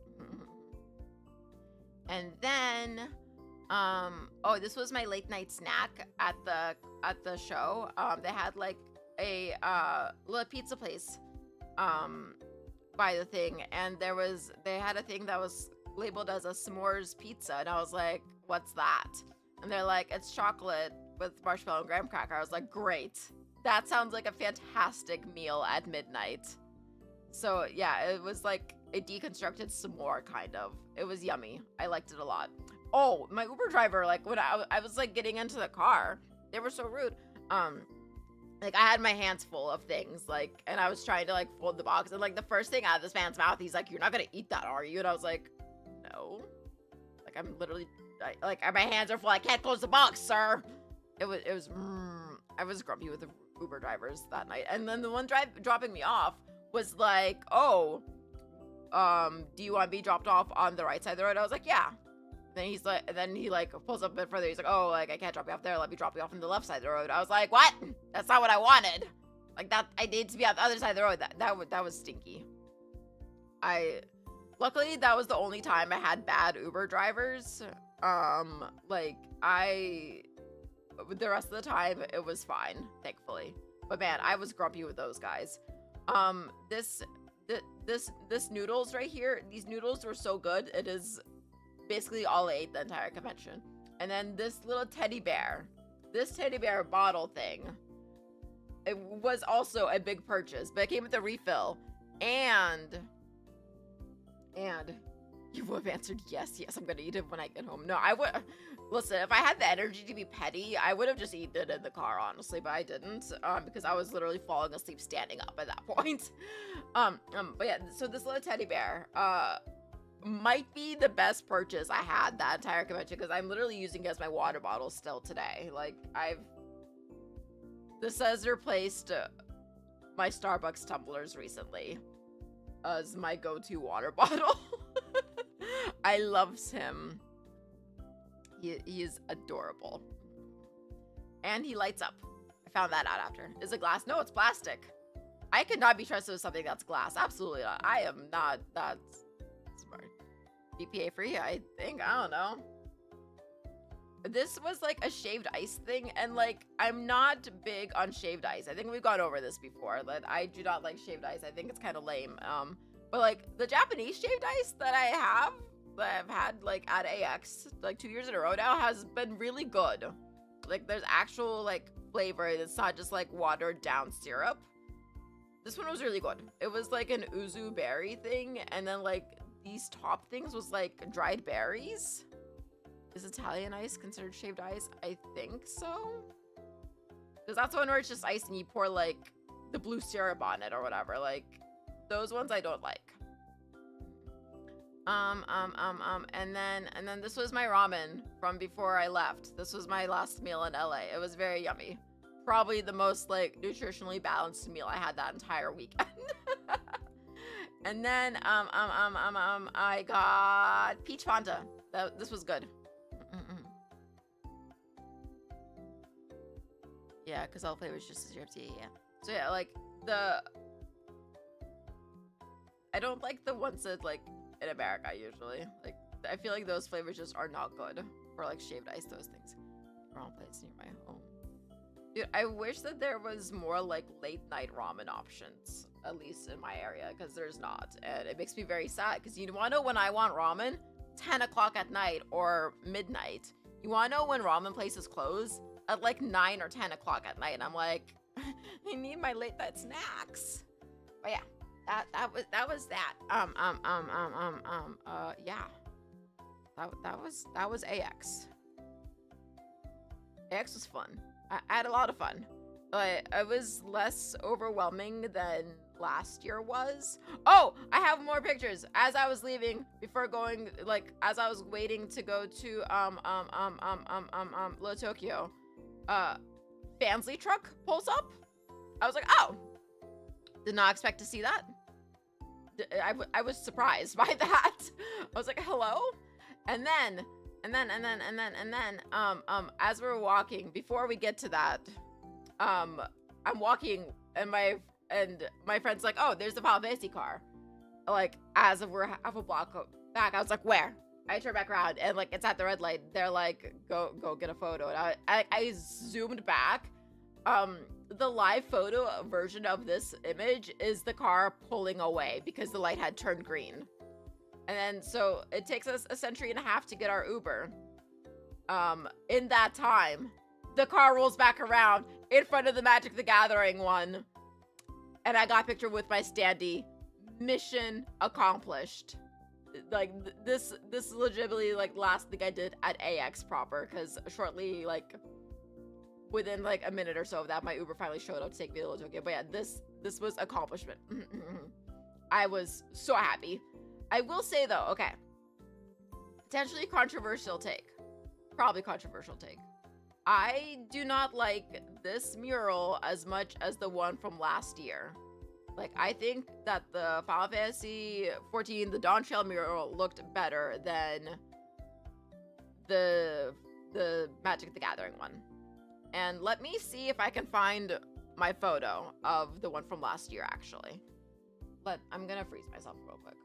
Speaker 1: And then, oh, this was my late night snack at the show. They had like a little pizza place by the thing, and they had a thing that was labeled as a s'mores pizza, and I was like, what's that? And they're like, it's chocolate with marshmallow and graham cracker. I was like, great. That sounds like a fantastic meal at midnight. So yeah, it was like a deconstructed s'more kind of. It was yummy. I liked it a lot. Oh, my Uber driver, like when I was like getting into the car, they were so rude. Like I had my hands full of things, like, and I was trying to like fold the box, and like the first thing out of this man's mouth, he's like, "You're not gonna eat that, are you?" And I was like, "No." Like I'm literally, like my hands are full. I can't close the box, sir. It was. I was grumpy with the Uber drivers that night, and then the one dropping me off was like, "Oh, do you want to be dropped off on the right side of the road?" I was like, "Yeah." Then he's like, and then he like pulls up a bit further. He's like, "Oh, like I can't drop you off there. Let me drop you off on the left side of the road." I was like, "What? That's not what I wanted. Like that, I need to be on the other side of the road." That was stinky. Luckily that was the only time I had bad Uber drivers. The rest of the time it was fine, thankfully. But man, I was grumpy with those guys. This noodles right here, these noodles were so good. It is basically all I ate the entire convention. And then this little teddy bear bottle thing, it was also a big purchase, but it came with a refill. And you would have answered yes, I'm gonna eat it when I get home. No, I would. Listen, if I had the energy to be petty, I would have just eaten it in the car, honestly, but I didn't, because I was literally falling asleep standing up at that point. But yeah, so this little teddy bear, might be the best purchase I had that entire convention, because I'm literally using it as my water bottle still today. Like, this has replaced my Starbucks tumblers recently as my go-to water bottle. I loves him. He is adorable. And he lights up. I found that out after. Is it glass? No, it's plastic. I could not be trusted with something that's glass. Absolutely not. I am not that smart. BPA free, I think. I don't know. This was like a shaved ice thing, and like I'm not big on shaved ice. I think we've gone over this before, that I do not like shaved ice. I think it's kind of lame. But like the Japanese shaved ice that I've had like at AX like 2 years in a row now has been really good. Like there's actual like flavor. It's not just like watered down syrup. This one was really good. It was like an uzu berry thing, and then like these top things was like dried berries. Is Italian ice considered shaved ice? I think so. Because that's the one where it's just ice and you pour like the blue syrup on it or whatever. Like those ones I don't like. And then this was my ramen from before I left. This was my last meal in LA. It was very yummy. Probably the most like nutritionally balanced meal I had that entire weekend. And then I got peach Fanta. This was good. Yeah, because all flavors just as your FTA, yeah. So yeah, like I don't like the ones that like in America usually. Like I feel like those flavors just are not good for like shaved ice, those things. Wrong place near my home. Dude, I wish that there was more like late night ramen options, at least in my area, because there's not. And it makes me very sad, because you want to know when I want ramen? 10 o'clock at night or midnight. You want to know when ramen places close? At like 9 or 10 o'clock at night. And I'm like, I need my late night snacks. But yeah, that was that. Yeah. That was AX. AX was fun. I had a lot of fun. But it was less overwhelming than last year was. Oh, I have more pictures. As I was leaving, before going, like, as I was waiting to go to, Little Tokyo, Fansly truck pulls up. I was like, oh, did not expect to see that. I was surprised by that. I was like, hello? And then, as we're walking, before we get to that, I'm walking, and my friend's like, "Oh, there's the Final Fantasy car." Like, as if we're half a block back, I was like, "Where?" I turn back around, and like, it's at the red light. They're like, "Go get a photo." And I zoomed back. The live photo version of this image is the car pulling away because the light had turned green. And then, so it takes us a century and a half to get our Uber. In that time, the car rolls back around in front of the Magic the Gathering one. And I got a picture with my standee. Mission accomplished. Like, this legitimately, like, last thing I did at AX proper, because shortly, like, within, like, a minute or so of that, my Uber finally showed up to take me to Little Tokyo. But yeah, this was accomplishment. I was so happy. I will say, though, okay, potentially controversial take. Probably controversial take. I do not like this mural as much as the one from last year. Like, I think that the Final Fantasy 14, the Dawn Trail mural looked better than the Magic the Gathering one. And let me see if I can find my photo of the one from last year, actually. But I'm gonna freeze myself real quick.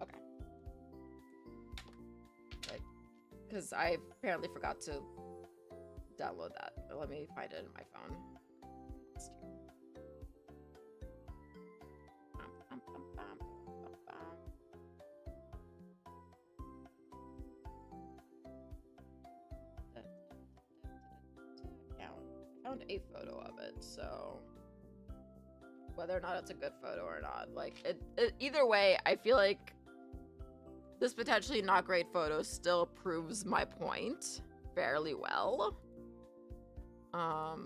Speaker 1: Okay. Like, because I apparently forgot to download that. Let me find it in my phone. I found a photo of it, so whether or not it's a good photo or not, like, it either way, I feel like this potentially not great photo still proves my point fairly well. Wow.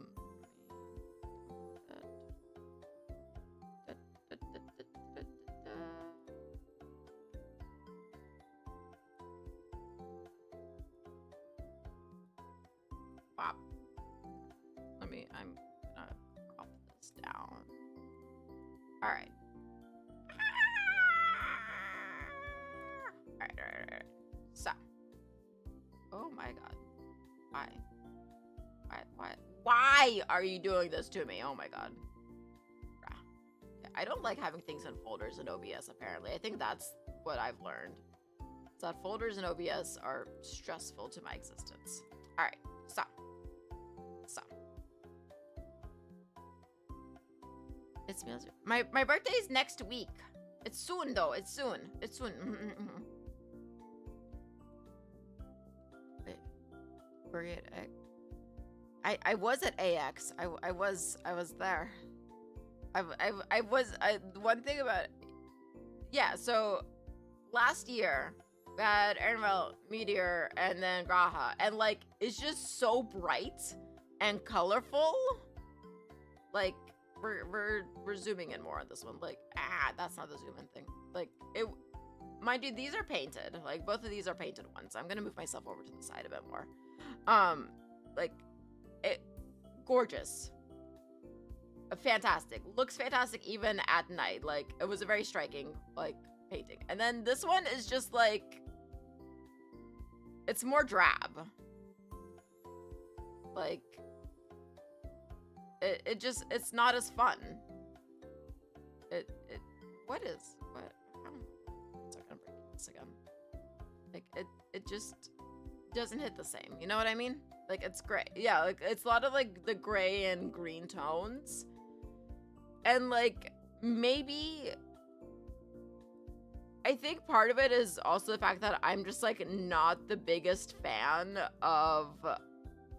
Speaker 1: I'm gonna crop this down. All right. All right. So. Oh my God. Why are you doing this to me? Oh my God. Yeah, I don't like having things in folders in OBS, apparently. I think that's what I've learned. Is that folders in OBS are stressful to my existence. All right. So. It's my birthday is next week. It's soon though. It's soon. Wait, we're at I was at AX. I was there. One thing about it, yeah. So last year we had Annabelle, Meteor, and then Graha, and like it's just so bright and colorful. Like. We're zooming in more on this one. Like, that's not the zoom in thing. Like, it, mind you, these are painted. Like, both of these are painted ones. I'm gonna move myself over to the side a bit more. Like, it, gorgeous. Fantastic. Looks fantastic even at night. Like, it was a very striking, like, painting. And then this one is just, like, it's more drab. Like, it's not as fun. What? I'm sorry, I'm breaking this again. Like, it just doesn't hit the same. You know what I mean? Like, it's gray. Yeah, like, it's a lot of, like, the gray and green tones. And, like, maybe... I think part of it is also the fact that I'm just, like, not the biggest fan of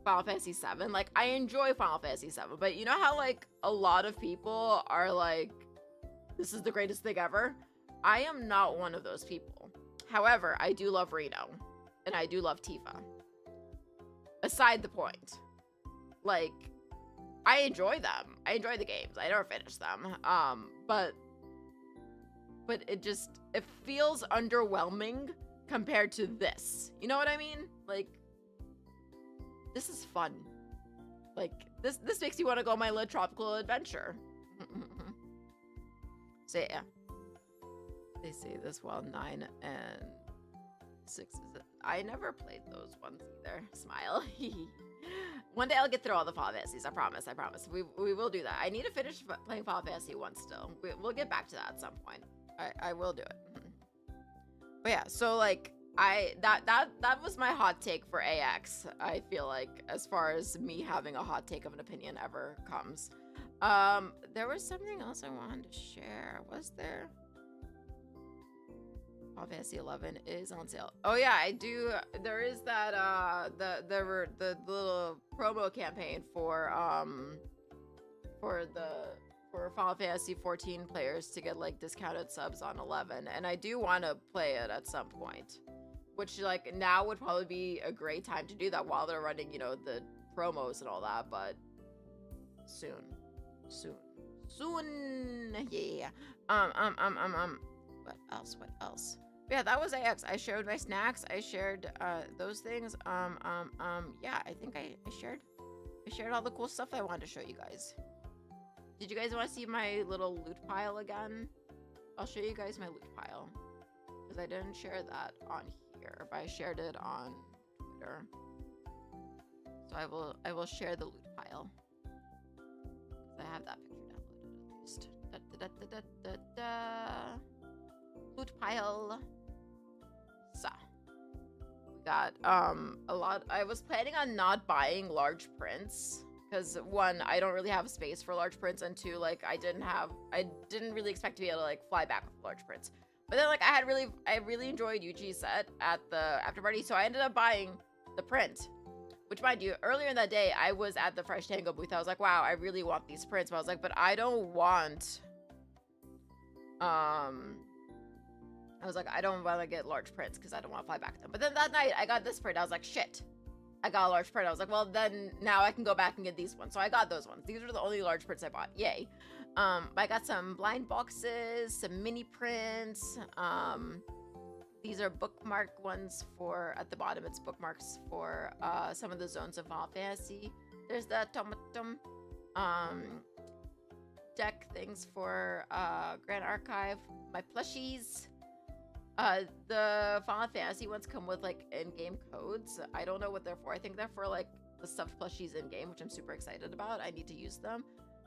Speaker 1: Final Fantasy VII. Like, I enjoy Final Fantasy VII, but you know how, like, a lot of people are like, this is the greatest thing ever? I am not one of those people. However, I do love Reno, and I do love Tifa. Aside the point. Like, I enjoy them. I enjoy the games. I never finish them. But it feels underwhelming compared to this. You know what I mean? Like, this is fun. Like, this makes you want to go on my little tropical adventure. So yeah. They say this while 9 and 6 is it. I never played those ones either. Smile. One day I'll get through all the Final Fantasies. I promise. I promise. We will do that. I need to finish playing Final Fantasy 1 still. We'll get back to that at some point. I will do it. But yeah, so like that was my hot take for AX. I feel like as far as me having a hot take of an opinion ever comes. There was something else I wanted to share. Was there? Final Fantasy 11 is on sale. Oh yeah, I do. There is that the little promo campaign for Final Fantasy 14 players to get like discounted subs on 11, and I do want to play it at some point. Which like now would probably be a great time to do that while they're running, you know, the promos and all that, but soon. Yeah. What else? Yeah, that was AX. I shared my snacks. I shared those things. Yeah, I think I shared all the cool stuff I wanted to show you guys. Did you guys want to see my little loot pile again? I'll show you guys my loot pile. Because I didn't share that on here, but I shared it on Twitter. So I will share the loot pile. Because I have that picture downloaded at least. Loot pile. So we got a lot. I was planning on not buying large prints because one, I don't really have space for large prints, and two, like I didn't really expect to be able to like fly back with large prints. But then like I really enjoyed Yuji's set at the after party, so I ended up buying the print. Which, mind you, earlier in that day, I was at the Fresh Tango booth. I was like, wow, I really want these prints. But I was like, but I don't want I was like, I don't want to get large prints because I don't want to fly back to them. But then that night, I got this print. I was like, shit. I got a large print. I was like, well, then now I can go back and get these ones. So I got those ones. These were the only large prints I bought. Yay. I got some blind boxes, some mini prints. These are bookmark ones for, at the bottom, it's bookmarks for some of the zones of Final Fantasy. There's the Tomatum deck things for Grand Archive. My plushies. The Final Fantasy ones come with like in-game codes. I don't know what they're for. I think they're for like the stuffed plushies in-game, which I'm super excited about. I need to use them.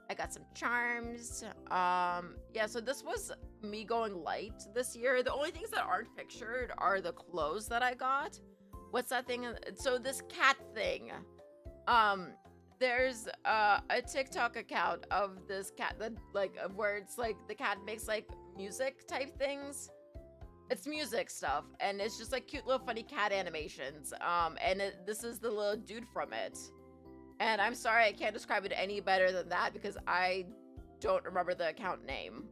Speaker 1: I got some charms. Yeah, so this was me going light this year. The only things that aren't pictured are the clothes that I got. What's that thing? So this cat thing. There's a TikTok account of this cat that like where it's like the cat makes like music type things. It's music stuff, and it's just like cute little funny cat animations. And this is the little dude from it. And I'm sorry, I can't describe it any better than that because I don't remember the account name.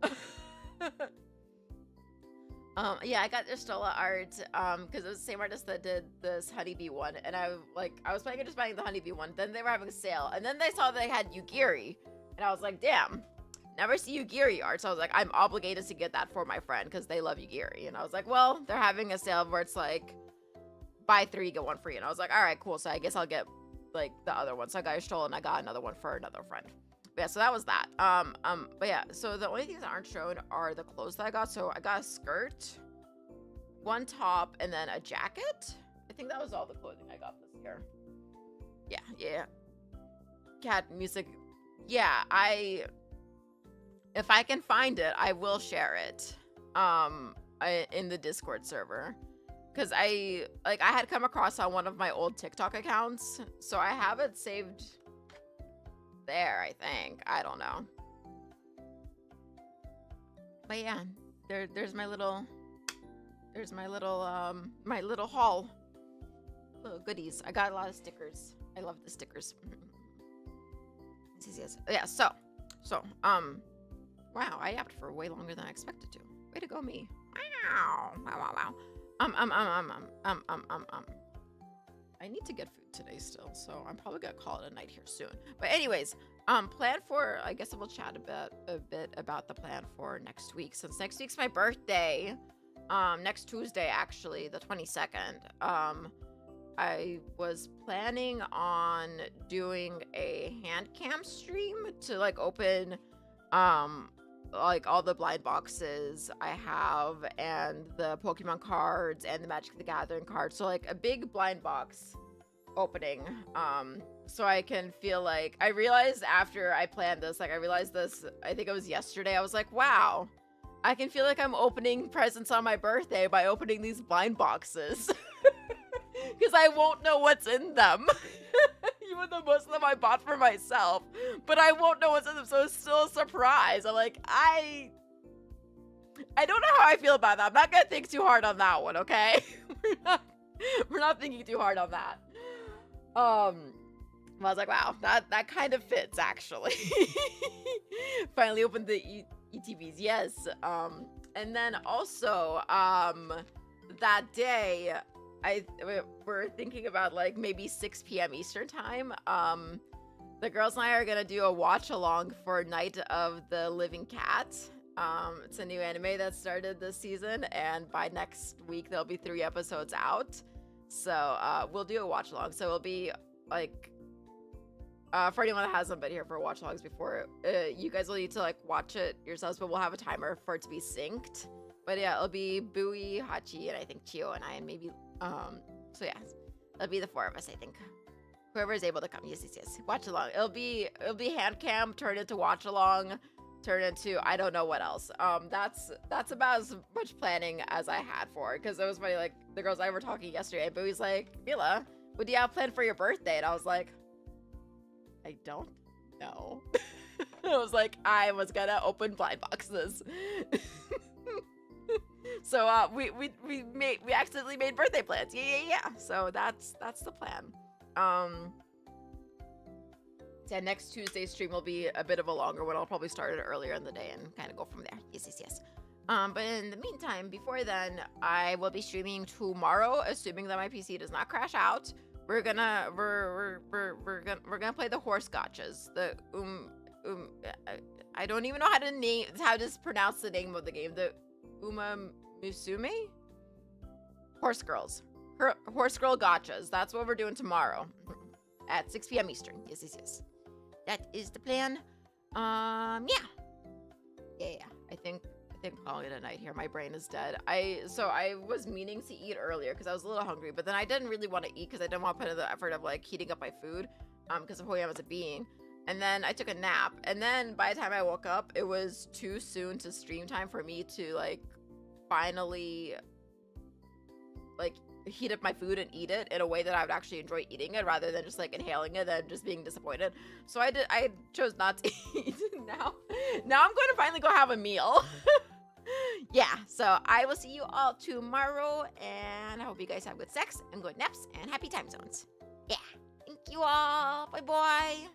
Speaker 1: Yeah, I got the Stola art because it was the same artist that did this honeybee one, and I was planning on just buying the honeybee one. Then they were having a sale, and then they saw they had Yugiri, and I was like, damn, never see Yugiri art. So I was like, I'm obligated to get that for my friend because they love Yugiri. And I was like, well, they're having a sale where it's like buy 3 get 1 free, and I was like, all right, cool. So I guess I'll get like the other one. So I got a Stola and I got another one for another friend. But yeah, so that was that. But yeah, so the only things that aren't shown are the clothes that I got. So I got a skirt, 1 top, and then a jacket. I think that was all the clothing I got this year. Yeah. Cat music. Yeah, if I can find it, I will share it in the Discord server. Because I had come across on one of my old TikTok accounts. So I have it saved there, I think. I don't know. But yeah, there's my little haul. Little goodies. I got a lot of stickers. I love the stickers. Yes. Yeah, so wow, I yapped for way longer than I expected to. Way to go, me. Wow. I need to get food today still, so I'm probably gonna call it a night here soon. But anyways, plan for, I guess we'll chat a bit about the plan for next week, since next week's my birthday. Next Tuesday, actually, the 22nd. I was planning on doing a hand cam stream to like open like all the blind boxes I have, and the Pokemon cards, and the Magic the Gathering cards. So like a big blind box opening. So I can feel like, I realized after I planned this, like I realized this, I think it was yesterday, I was like, wow, I can feel like I'm opening presents on my birthday by opening these blind boxes. Because I won't know what's in them. Even though most of them I bought for myself. But I won't know what's in them, so it's still a surprise. I'm like, I don't know how I feel about that. I'm not gonna think too hard on that one, okay? we're not thinking too hard on that. I was like, wow, that kind of fits, actually. Finally opened the ETBs, yes. And then also, that day, we're thinking about like maybe 6 p.m. Eastern time. The girls and I are gonna do a watch along for Night of the Living Cat. It's a new anime that started this season, and by next week there'll be 3 episodes out. So we'll do a watch along. So it'll be like, for anyone that hasn't been here for watch alongs before, you guys will need to like watch it yourselves, but we'll have a timer for it to be synced. But yeah, it'll be Buoy, Hachi, and I think Chiyo and I, and maybe so yeah, it'll be the 4 of us, I think. Whoever is able to come, yes. Watch along. It'll be hand cam turned into watch along, turned into I don't know what else. That's about as much planning as I had for it, because it was funny. Like the girls and I were talking yesterday, but he's like, Mila, what do you have planned for your birthday? And I was like, I don't know. I was like, I was gonna open blind boxes. So we accidentally made birthday plans. Yeah. So that's the plan. Yeah, next Tuesday's stream will be a bit of a longer one. I'll probably start it earlier in the day and kind of go from there. Yes. But in the meantime, before then, I will be streaming tomorrow, assuming that my PC does not crash out. We're gonna play the horse gotchas. The I don't even know how to pronounce the name of the game. The Musume? Horse girls. Horse girl gotchas. That's what we're doing tomorrow at 6 p.m. Eastern. Yes. That is the plan. Yeah. I think calling it a night here. My brain is dead. So I was meaning to eat earlier because I was a little hungry, but then I didn't really want to eat because I didn't want to put in the effort of like heating up my food because of who I am as a being. And then I took a nap, and then by the time I woke up, it was too soon to stream time for me to like finally like heat up my food and eat it in a way that I would actually enjoy eating it rather than just like inhaling it and just being disappointed. So I chose not to eat. Now I'm going to finally go have a meal. Yeah, so I will see you all tomorrow, and I hope you guys have good sex and good naps and happy time zones. Yeah, thank you all. Bye.